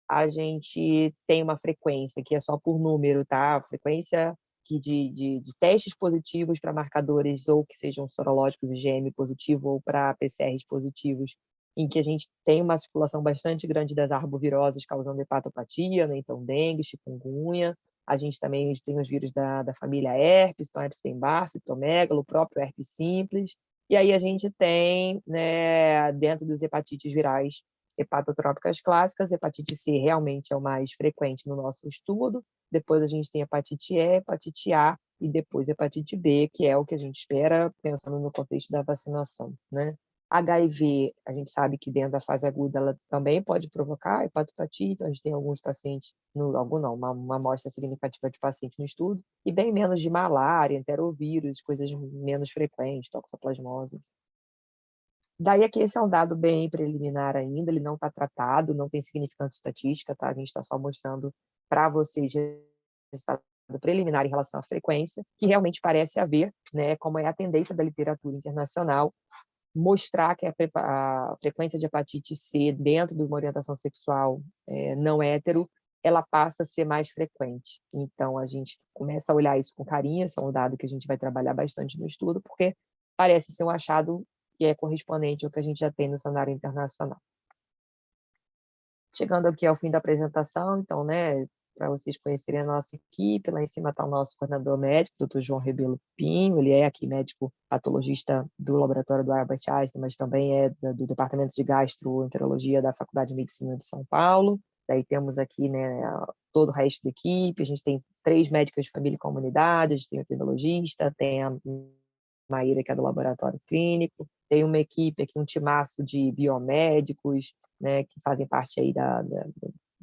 A gente tem uma frequência que é só por número, tá? A frequência de testes positivos para marcadores ou que sejam sorológicos IgM positivo ou para PCRs positivos, em que a gente tem uma circulação bastante grande das arboviroses causando hepatopatia, né? Então dengue, chikungunya. A gente também tem os vírus da família herpes, então Epstein-Barr, citomegalo, o próprio herpes simples. E aí a gente tem, né, dentro dos hepatites virais, hepatotrópicas clássicas, hepatite C realmente é o mais frequente no nosso estudo, depois a gente tem hepatite E, hepatite A e depois hepatite B, que é o que a gente espera pensando no contexto da vacinação, né? HIV, a gente sabe que dentro da fase aguda ela também pode provocar hepatopatite, então a gente tem alguns pacientes, uma amostra significativa de pacientes no estudo, e bem menos de malária, enterovírus, coisas menos frequentes, toxoplasmose. Daí aqui esse é um dado bem preliminar ainda, ele não está tratado, não tem significância estatística, tá? A gente está só mostrando para vocês resultado preliminar em relação à frequência, que realmente parece haver, né, como é a tendência da literatura internacional, mostrar que a frequência de hepatite C dentro de uma orientação sexual não hétero, ela passa a ser mais frequente. Então, a gente começa a olhar isso com carinho, esse é um dado que a gente vai trabalhar bastante no estudo, porque parece ser um achado que é correspondente ao que a gente já tem no cenário internacional. Chegando aqui ao fim da apresentação, então, né, para vocês conhecerem a nossa equipe, lá em cima está o nosso coordenador médico, Dr. João Rebelo Pinho, ele é aqui médico patologista do laboratório do Albert Einstein, mas também é do Departamento de Gastroenterologia da Faculdade de Medicina de São Paulo. Daí temos aqui, né, todo o resto da equipe, a gente tem 3 médicas de família e comunidade, a gente tem o epidemiologista, tem a Maíra, que é do laboratório clínico, tem uma equipe aqui, um timaço de biomédicos, né, que fazem parte aí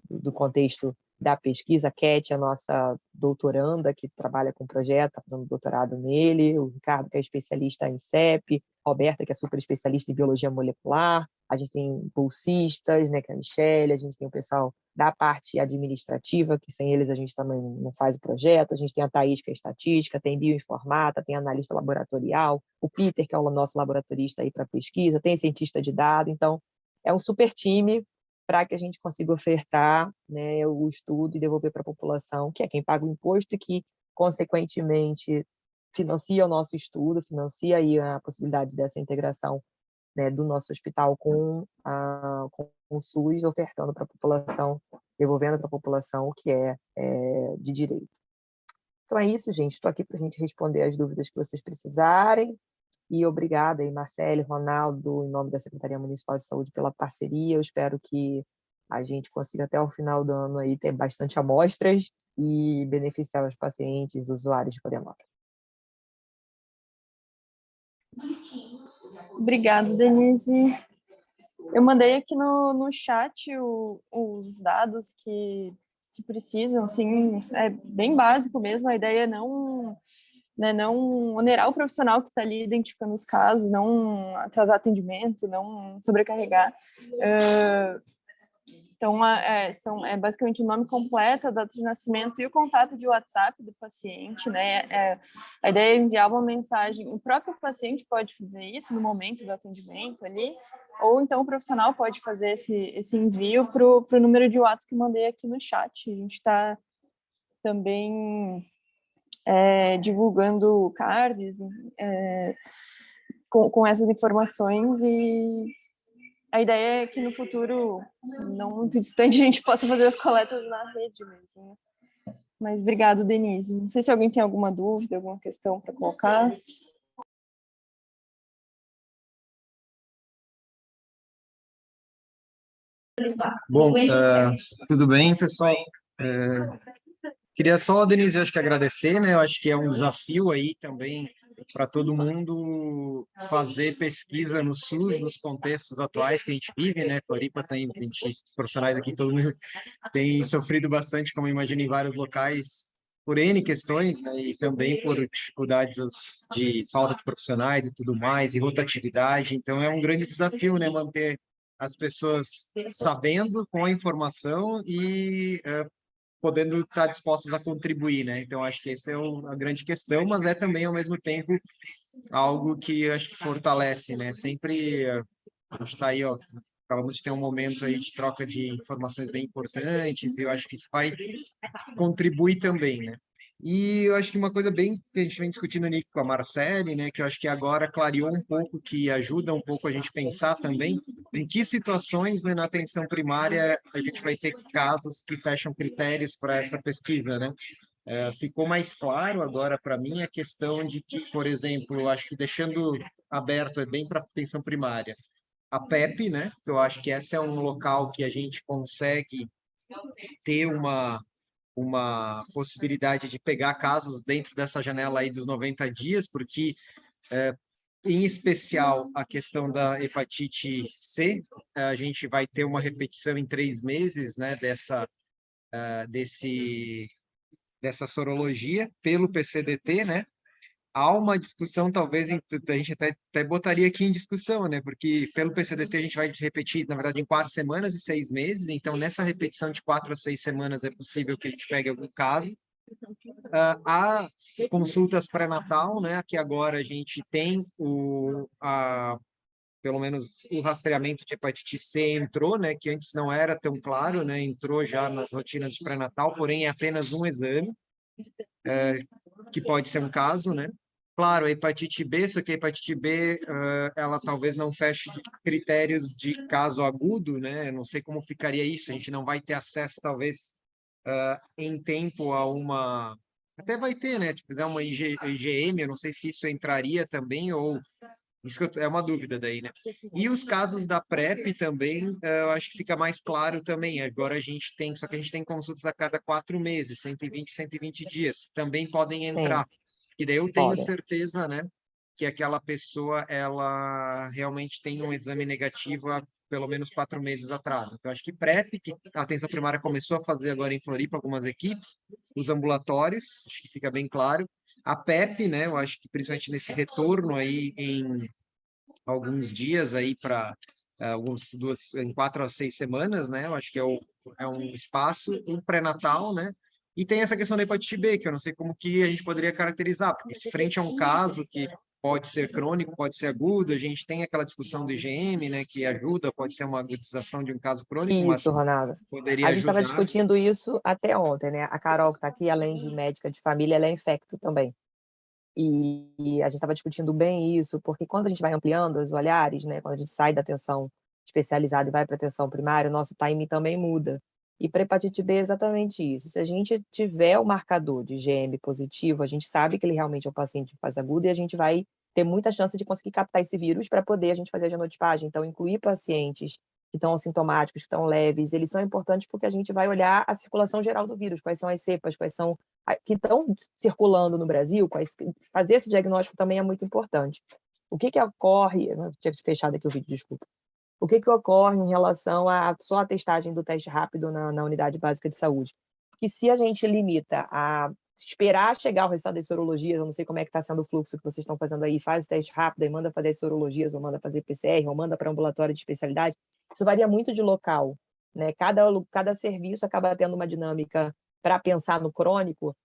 do contexto da pesquisa. A Cat, a nossa doutoranda, que trabalha com o projeto, está fazendo doutorado nele, o Ricardo, que é especialista em CEP, a Roberta, que é super especialista em biologia molecular, a gente tem bolsistas, né, que é a Michelle, a gente tem o pessoal da parte administrativa, que sem eles a gente também não faz o projeto, a gente tem a Thaís, que é estatística, tem bioinformata, tem analista laboratorial, o Peter, que é o nosso laboratorista aí para pesquisa, tem cientista de dados, então é um super time para que a gente consiga ofertar, né, o estudo e devolver para a população, que é quem paga o imposto e que, consequentemente, financia o nosso estudo, financia aí a possibilidade dessa integração, né, do nosso hospital com o SUS, ofertando para a população, devolvendo para a população o que é de direito. Então é isso, gente. Estou aqui para a gente responder as dúvidas que vocês precisarem. E obrigada aí, Marcelo, Ronaldo, em nome da Secretaria Municipal de Saúde, pela parceria. Eu espero que a gente consiga até o final do ano aí ter bastante amostras e beneficiar os pacientes, usuários de Florianópolis. Obrigada, Denise. Eu mandei aqui no chat os dados que precisam, assim, é bem básico mesmo, a ideia é não onerar o profissional que está ali identificando os casos, não atrasar atendimento, não sobrecarregar. Então, é basicamente o nome completo, a data de nascimento e o contato de WhatsApp do paciente, né? A ideia é enviar uma mensagem, o próprio paciente pode fazer isso no momento do atendimento ali, ou então o profissional pode fazer esse envio para o número de WhatsApp que eu mandei aqui no chat. A gente está também divulgando cards com essas informações e a ideia é que no futuro, não muito distante, a gente possa fazer as coletas na rede mesmo. Mas obrigado, Denise. Não sei se alguém tem alguma dúvida, alguma questão para colocar. Bom, tudo bem, pessoal? Queria só, Denise, acho que agradecer, né? Eu acho que é um desafio aí também para todo mundo fazer pesquisa no SUS, nos contextos atuais que a gente vive, né? Floripa tem 20 profissionais aqui, todo mundo tem sofrido bastante, como imagino, em vários locais, por N questões, né? E também por dificuldades de falta de profissionais e tudo mais, e rotatividade. Então, é um grande desafio, né? Manter as pessoas sabendo com a informação e podendo estar dispostas a contribuir, né? Então, acho que essa é a grande questão, mas é também, ao mesmo tempo, algo que eu acho que fortalece, né? Sempre, a gente está aí, ó, acabamos de ter um momento aí de troca de informações bem importantes, e eu acho que isso vai contribuir também, né? E eu acho que uma coisa bem que a gente vem discutindo ali com a Marcele, né, que eu acho que agora clareou um pouco, que ajuda um pouco a gente pensar também em que situações, né, na atenção primária a gente vai ter casos que fecham critérios para essa pesquisa, né? Ficou mais claro agora para mim a questão de que, por exemplo, eu acho que deixando aberto é bem para atenção primária, a PEP, né? Eu acho que esse é um local que a gente consegue ter uma possibilidade de pegar casos dentro dessa janela aí dos 90 dias, porque em especial a questão da hepatite C. A gente vai ter uma repetição em 3 meses, né, dessa sorologia pelo PCDT, né? Há uma discussão, talvez, a gente até botaria aqui em discussão, né? Porque pelo PCDT a gente vai repetir, na verdade, em 4 semanas e 6 meses. Então, nessa repetição de 4 a 6 semanas, é possível que a gente pegue algum caso. Há consultas pré-natal, né? Que agora a gente tem pelo menos o rastreamento de hepatite C entrou, né? Que antes não era tão claro, né? Entrou já nas rotinas de pré-natal, porém é apenas um exame, que pode ser um caso, né? Claro, a hepatite B, só que a hepatite B, ela talvez não feche critérios de caso agudo, né? Não sei como ficaria isso, a gente não vai ter acesso, talvez, em tempo a uma... Até vai ter, né? Se fizer uma IgM, eu não sei se isso entraria também, ou... Isso é uma dúvida daí, né? E os casos da PrEP também, eu acho que fica mais claro também. Agora a gente tem, só que a gente tem consultas a cada 4 meses, 120 dias. Também podem entrar. Sim, E daí eu tenho podem. certeza, né, que aquela pessoa, ela realmente tem um exame negativo há pelo menos 4 meses atrás. Então, acho que PrEP, que a atenção primária começou a fazer agora em Floripa, algumas equipes, os ambulatórios, acho que fica bem claro. A PEP, né, eu acho que principalmente nesse retorno aí em alguns dias aí para em 4 a 6 semanas, né? Eu acho que é um espaço, um pré-natal, né? E tem essa questão da hepatite B, que eu não sei como que a gente poderia caracterizar, porque frente a um caso que pode ser crônico, pode ser agudo, a gente tem aquela discussão do IgM, né, que ajuda, pode ser uma agudização de um caso crônico, mas Isso, Ronaldo. poderia A gente estava ajudar. discutindo isso até ontem, né? A Carol, que está aqui, além de médica de família, ela é infecto também. E a gente estava discutindo bem isso, porque quando a gente vai ampliando os olhares, né? Quando a gente sai da atenção especializada e vai para a atenção primária, o nosso timing também muda. E para hepatite B é exatamente isso. Se a gente tiver o marcador de IgM positivo, a gente sabe que ele realmente é um paciente de fase aguda e a gente vai ter muita chance de conseguir captar esse vírus para poder a gente fazer a genotipagem. Então, incluir pacientes que estão assintomáticos, que estão leves, eles são importantes porque a gente vai olhar a circulação geral do vírus, quais são as cepas, quais são que estão circulando no Brasil, fazer esse diagnóstico também é muito importante. O que ocorre... Eu tinha fechado aqui o vídeo, desculpa. O que ocorre em relação a só a testagem do teste rápido na unidade básica de saúde? Que se a gente limita a esperar chegar o resultado das sorologias, eu não sei como é que está sendo o fluxo que vocês estão fazendo aí, faz o teste rápido e manda fazer as sorologias, ou manda fazer PCR, ou manda para ambulatório de especialidade, isso varia muito de local, né? Cada serviço acaba tendo uma dinâmica para pensar no crônico,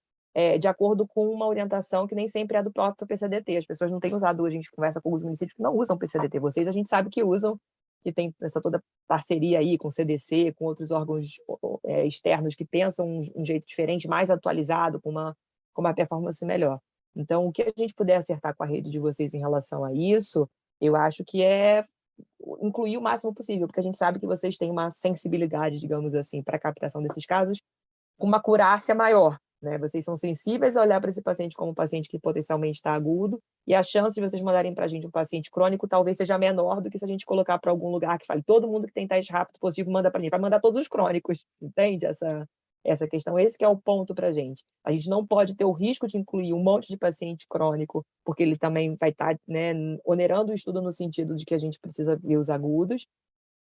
de acordo com uma orientação que nem sempre é do próprio PCDT. As pessoas não têm usado, a gente conversa com alguns municípios que não usam PCDT. Vocês, a gente sabe que usam, que tem essa toda parceria aí com o CDC, com outros órgãos externos que pensam um jeito diferente, mais atualizado, com uma performance melhor. Então, o que a gente puder acertar com a rede de vocês em relação a isso, eu acho que é incluir o máximo possível, porque a gente sabe que vocês têm uma sensibilidade, digamos assim, para a captação desses casos, com uma acurácia maior, né? Vocês são sensíveis a olhar para esse paciente como um paciente que potencialmente está agudo, e a chance de vocês mandarem para a gente um paciente crônico talvez seja menor do que se a gente colocar para algum lugar que fale todo mundo que tem teste rápido positivo manda para a gente, vai mandar todos os crônicos, entende essa questão? Esse que é o ponto para a gente. A gente não pode ter o risco de incluir um monte de paciente crônico, porque ele também vai estar, né, onerando o estudo no sentido de que a gente precisa ver os agudos.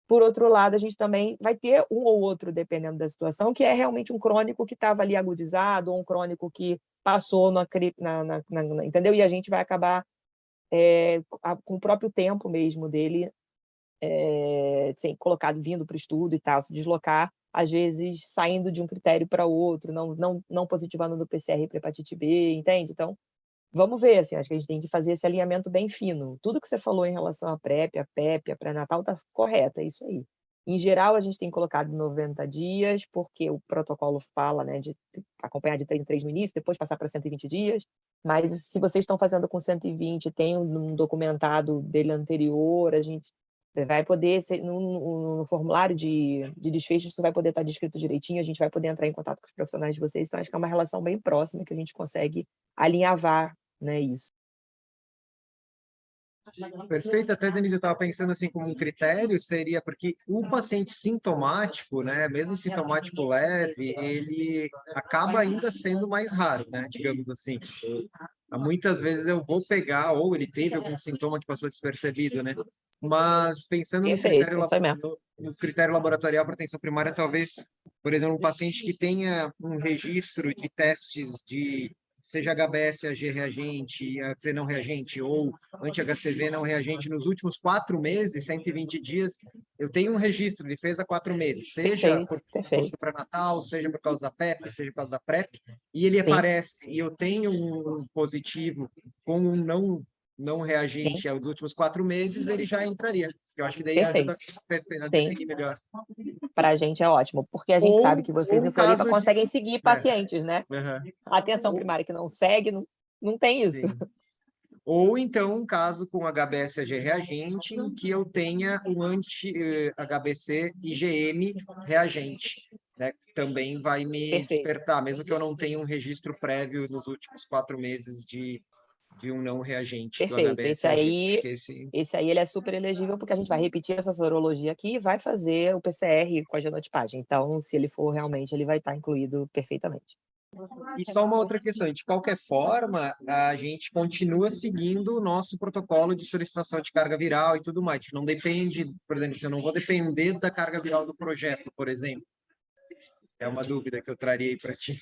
Por outro lado, a gente também vai ter um ou outro, dependendo da situação, que é realmente um crônico que estava ali agudizado, ou um crônico que passou entendeu? E a gente vai acabar com o próprio tempo mesmo dele, colocado, vindo para o estudo e tal, se deslocar, às vezes saindo de um critério para outro, não positivando no PCR para hepatite B, entende? Então, vamos ver, assim, acho que a gente tem que fazer esse alinhamento bem fino. Tudo que você falou em relação à PrEP, a PEP, a pré-natal, está correto, é isso aí. Em geral, a gente tem colocado 90 dias, porque o protocolo fala, né, de acompanhar de 3 em 3 no início, depois passar para 120 dias, mas se vocês estão fazendo com 120, tem um documentado dele anterior, a gente vai poder, no formulário de desfecho, isso vai poder estar descrito direitinho, a gente vai poder entrar em contato com os profissionais de vocês, então acho que é uma relação bem próxima que a gente consegue alinhavar, né, isso. Perfeito, até, Denise, eu estava pensando assim, como um critério seria porque o paciente sintomático, né, mesmo sintomático leve, ele acaba ainda sendo mais raro, né, digamos assim. Muitas vezes eu vou pegar, ou ele teve algum sintoma que passou despercebido, né? Mas pensando Perfeito, isso aí mesmo. no critério laboratorial para atenção primária, talvez, por exemplo, um paciente que tenha um registro de testes de seja HBsAg reagente, HC não reagente ou anti-HCV não reagente nos últimos 4 meses, 120 dias, eu tenho um registro, ele fez há 4 meses, seja por causa do pré-natal, seja por causa da PEP, seja por causa da PrEP, e ele aparece, e eu tenho um positivo com um não reagente aos últimos 4 meses, ele já entraria. Eu acho que daí ajuda a definir melhor. Para a gente é ótimo, porque a gente sabe que vocês em Floripa conseguem seguir pacientes, né? A atenção primária que não segue, não tem isso. Sim. Ou então um caso com HBsAg reagente, em que eu tenha o anti-HBc IgM reagente, né? Também vai me despertar, mesmo que eu não tenha um registro prévio nos últimos 4 meses de um não reagente do Perfeito. HBsAg. Esse aí ele é super elegível, porque a gente vai repetir essa sorologia aqui e vai fazer o PCR com a genotipagem. Então, se ele for realmente, ele vai estar incluído perfeitamente. E só uma outra questão, de qualquer forma, a gente continua seguindo o nosso protocolo de solicitação de carga viral e tudo mais. Não depende, por exemplo, se eu não vou depender da carga viral do projeto, por exemplo. É uma dúvida que eu traria aí para ti.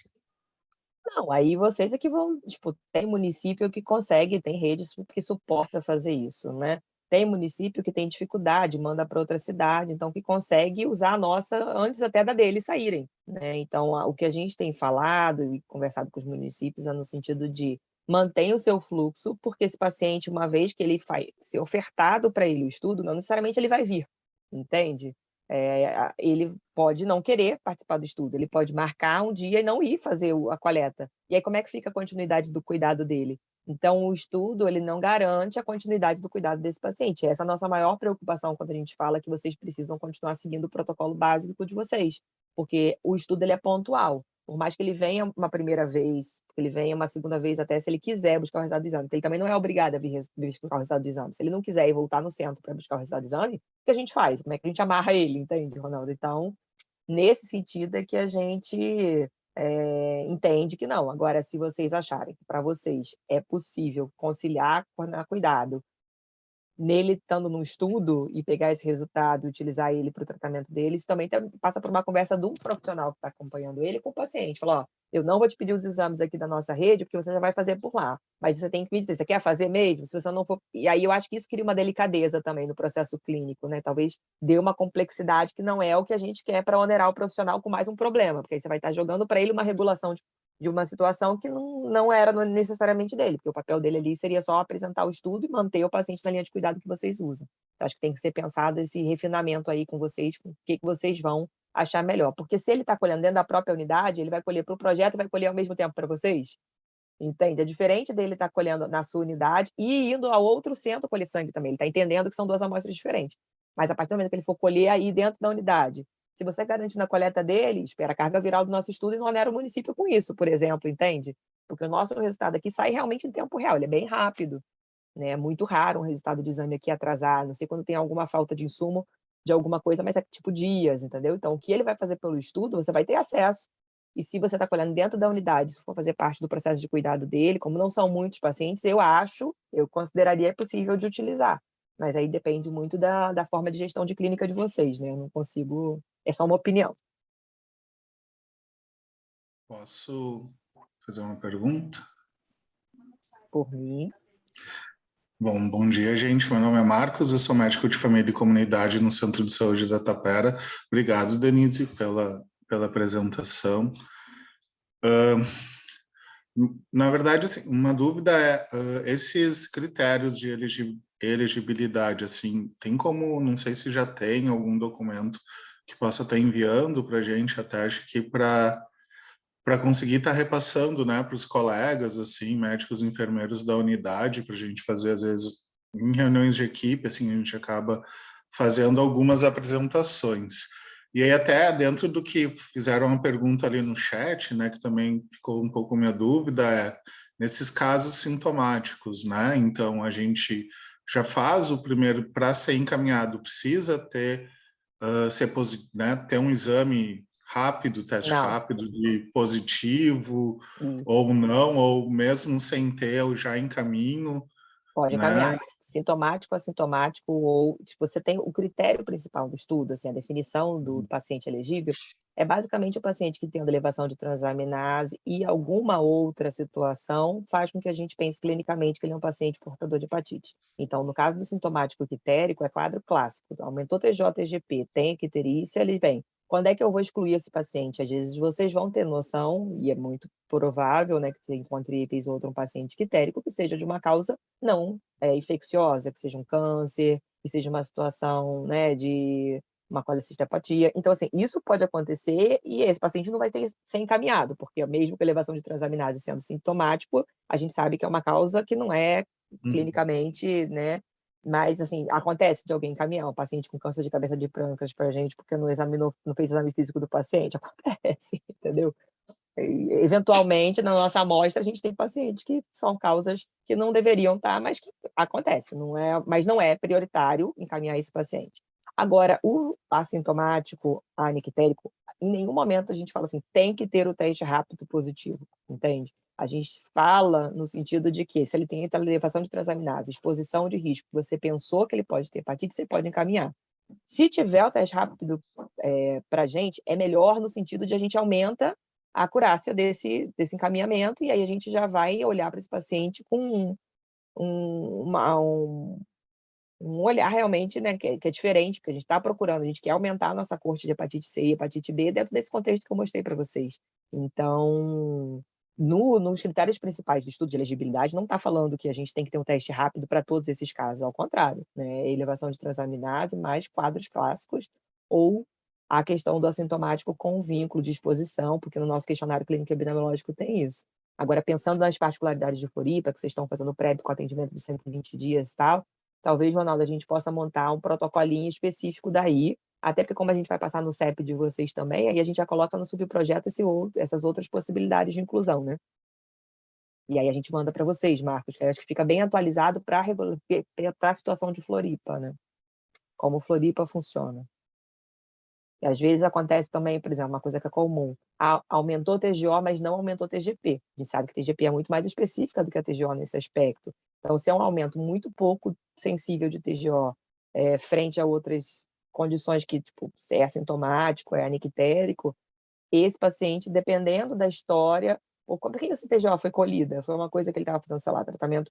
Não, aí vocês é que vão, tipo, tem município que consegue, tem redes que suporta fazer isso, né? Tem município que tem dificuldade, manda para outra cidade, então que consegue usar a nossa antes até da deles saírem, né? Então, o que a gente tem falado e conversado com os municípios é no sentido de mantenha o seu fluxo, porque esse paciente, uma vez que ele vai ser ofertado para ele o estudo, não necessariamente ele vai vir, entende? Ele pode não querer participar do estudo, ele pode marcar um dia e não ir fazer a coleta. E aí como é que fica a continuidade do cuidado dele? Então, o estudo ele não garante a continuidade do cuidado desse paciente. Essa é a nossa maior preocupação quando a gente fala que vocês precisam continuar seguindo o protocolo básico de vocês, porque o estudo ele é pontual. Por mais que ele venha uma primeira vez, que ele venha uma segunda vez, até se ele quiser buscar o resultado do exame. Ele também não é obrigado a vir buscar o resultado do exame. Se ele não quiser ir voltar no centro para buscar o resultado do exame, o que a gente faz? Como é que a gente amarra ele, entende, Ronaldo? Então, nesse sentido é que a gente entende que não. Agora, se vocês acharem que para vocês é possível conciliar com cuidado, nele estando no estudo e pegar esse resultado e utilizar ele para o tratamento dele, isso também passa por uma conversa de um profissional que está acompanhando ele com o paciente. Fala, ó, eu não vou te pedir os exames aqui da nossa rede, porque você já vai fazer por lá, mas você tem que me dizer, você quer fazer mesmo? Se você não for... E aí eu acho que isso cria uma delicadeza também no processo clínico, né? Talvez dê uma complexidade que não é o que a gente quer para onerar o profissional com mais um problema, porque aí você vai estar jogando para ele uma regulação de uma situação que não era necessariamente dele, porque o papel dele ali seria só apresentar o estudo e manter o paciente na linha de cuidado que vocês usam. Então, acho que tem que ser pensado esse refinamento aí com vocês, com o que vocês vão achar melhor. Porque se ele está colhendo dentro da própria unidade, ele vai colher para o projeto e vai colher ao mesmo tempo para vocês. Entende? É diferente dele estar colhendo na sua unidade e indo a outro centro colher sangue também. Ele está entendendo que são 2 amostras diferentes. Mas a partir do momento que ele for colher aí dentro da unidade, se você garante na coleta dele, espera a carga viral do nosso estudo e não onera o município com isso, por exemplo, entende? Porque o nosso resultado aqui sai realmente em tempo real, ele é bem rápido, né? É muito raro um resultado de exame aqui atrasar, não sei quando tem alguma falta de insumo de alguma coisa, mas é tipo dias, entendeu? Então, o que ele vai fazer pelo estudo, você vai ter acesso. E se você está colhendo dentro da unidade, se for fazer parte do processo de cuidado dele, como não são muitos pacientes, eu consideraria possível de utilizar. Mas aí depende muito da forma de gestão de clínica de vocês, né? Eu não consigo... É só uma opinião. Posso fazer uma pergunta? Por mim. Bom dia, gente. Meu nome é Marcos, eu sou médico de família e comunidade no Centro de Saúde da Tapera. Obrigado, Denise, pela apresentação. Na verdade, assim, uma dúvida é, esses critérios de elegibilidade, assim, tem como, não sei se já tem algum documento que possa estar enviando para a gente, até acho que para conseguir estar repassando, né, para os colegas, assim, médicos e enfermeiros da unidade, para a gente fazer, às vezes, em reuniões de equipe, assim, a gente acaba fazendo algumas apresentações. E aí, até dentro do que fizeram uma pergunta ali no chat, né, que também ficou um pouco minha dúvida, nesses casos sintomáticos, né, então a gente já faz o primeiro, para ser encaminhado, precisa ter, né, ter um exame rápido, teste Não. rápido de positivo Isso. ou não, ou mesmo sem ter, eu já encaminho, Pode né? encaminhar. Sintomático, assintomático, ou tipo, você tem o critério principal do estudo, assim, a definição do paciente elegível, é basicamente o paciente que tem elevação de transaminase e alguma outra situação faz com que a gente pense clinicamente que ele é um paciente portador de hepatite. Então, no caso do sintomático quitérico, é quadro clássico. Aumentou TJ-TGP, tem icterícia, ele vem. Quando é que eu vou excluir esse paciente? Às vezes vocês vão ter noção, e é muito provável, né, que você encontre vez ou outra um paciente quitérico que seja de uma causa não infecciosa, que seja um câncer, que seja uma situação, né, de uma colecistopatia. Então, assim, isso pode acontecer e esse paciente não vai ser encaminhado, porque mesmo com elevação de transaminase sendo sintomático, a gente sabe que é uma causa que não é clinicamente, né, mas, assim, acontece de alguém encaminhar um paciente com câncer de cabeça de Pâncreas para a gente porque não examinou, não fez exame físico do paciente. Acontece, entendeu? E, eventualmente, na nossa amostra, a gente tem pacientes que são causas que não deveriam estar, mas que acontece, mas não é prioritário encaminhar esse paciente. Agora, o assintomático anictérico, em nenhum momento a gente fala assim, tem que ter o teste rápido positivo, entende? A gente fala no sentido de que, se ele tem elevação de transaminase, exposição de risco, você pensou que ele pode ter hepatite, você pode encaminhar. Se tiver o teste rápido para a gente, é melhor no sentido de a gente aumenta a acurácia desse encaminhamento, e aí a gente já vai olhar para esse paciente com um olhar realmente, né, que é diferente, porque a gente está procurando, a gente quer aumentar a nossa corte de hepatite C e hepatite B dentro desse contexto que eu mostrei para vocês. Então, nos critérios principais do estudo de elegibilidade, não está falando que a gente tem que ter um teste rápido para todos esses casos, ao contrário, né, elevação de transaminase, mais quadros clássicos, ou a questão do assintomático com vínculo de exposição, porque no nosso questionário clínico epidemiológico tem isso. Agora, pensando nas particularidades de Floripa, que vocês estão fazendo PrEP com atendimento de 120 dias e tal, talvez, Ronaldo, a gente possa montar um protocolinho específico daí, até porque como a gente vai passar no CEP de vocês também, aí a gente já coloca no subprojeto essas outras possibilidades de inclusão, né? E aí a gente manda para vocês, Marcos, que eu acho que fica bem atualizado para a situação de Floripa, né? Como Floripa funciona. E às vezes acontece também, por exemplo, uma coisa que é comum. Aumentou o TGO, mas não aumentou o TGP. A gente sabe que a TGP é muito mais específica do que a TGO nesse aspecto. Então, se é um aumento muito pouco sensível de TGO frente a outras condições que, tipo, se é assintomático, é anictérico, esse paciente, dependendo da história, ou por que esse TGO foi colhida? Foi uma coisa que ele estava fazendo, sei lá, tratamento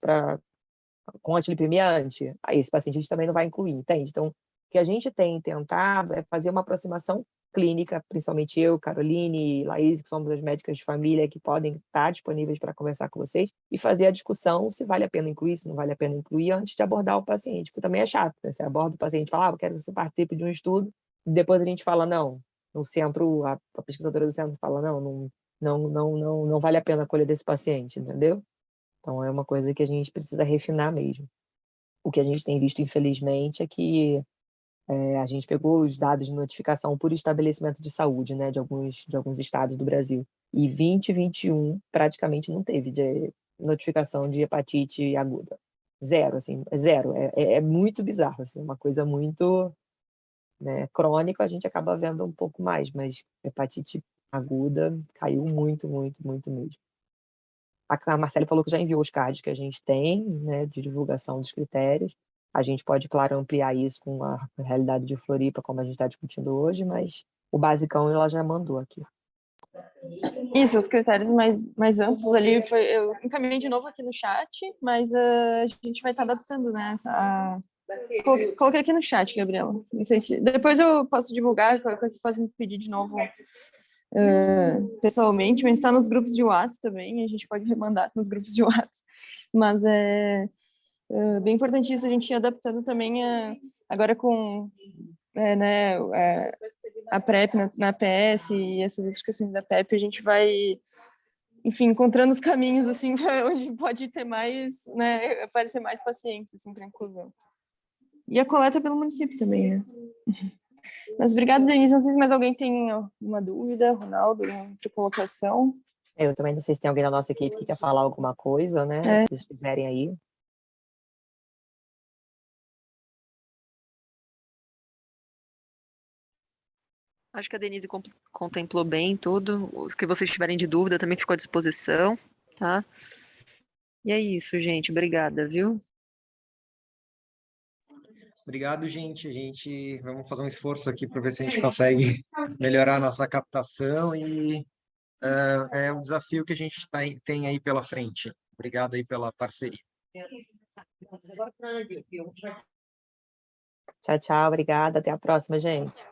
com antilipemiante. Aí esse paciente a gente também não vai incluir, entende? Então, o que a gente tem tentado é fazer uma aproximação clínica, principalmente eu, Caroline e Laís, que somos as médicas de família, que podem estar disponíveis para conversar com vocês, e fazer a discussão se vale a pena incluir, se não vale a pena incluir, antes de abordar o paciente, porque também é chato, né? Você aborda o paciente e fala, eu quero que você participe de um estudo, e depois a gente fala, não, no centro, a pesquisadora do centro fala, não vale a pena a colher desse paciente, entendeu? Então, é uma coisa que a gente precisa refinar mesmo. O que a gente tem visto, infelizmente, é que a gente pegou os dados de notificação por estabelecimento de saúde, né, de alguns estados do Brasil. E 2021 praticamente não teve notificação de hepatite aguda. Zero, assim, zero. É muito bizarro, assim, uma coisa muito, né, crônica, a gente acaba vendo um pouco mais, mas hepatite aguda caiu muito, muito, muito mesmo. A Marcele falou que já enviou os cards que a gente tem, né, de divulgação dos critérios. A gente pode, claro, ampliar isso com a realidade de Floripa, como a gente está discutindo hoje, mas o basicão ela já mandou aqui. Isso, os critérios mais amplos ali, eu encaminhei de novo aqui no chat, mas a gente vai estar adaptando, né? Coloquei aqui no chat, Gabriela. Não sei se depois eu posso divulgar, qualquer coisa você pode me pedir de novo pessoalmente, mas está nos grupos de WhatsApp também, a gente pode remandar nos grupos de WhatsApp. Mas é bem importante isso, a gente ir adaptando também agora com a PrEP na PS e essas outras questões da PEP, a gente vai, enfim, encontrando os caminhos, assim, onde pode ter mais, né, aparecer mais pacientes, assim, para inclusão. E a coleta pelo município também, né? Mas obrigada, Denise. Não sei se mais alguém tem alguma dúvida, Ronaldo, alguma outra colocação. Eu também não sei se tem alguém da nossa equipe que quer falar alguma coisa, né? Se vocês quiserem aí. Acho que a Denise contemplou bem tudo. Os que vocês tiverem de dúvida também ficou à disposição, tá? E é isso, gente. Obrigada, viu? Obrigado, gente. A gente vamos fazer um esforço aqui para ver se a gente consegue melhorar a nossa captação e é um desafio que a gente tem aí pela frente. Obrigado aí pela parceria. Tchau, tchau, obrigada. Até a próxima, gente.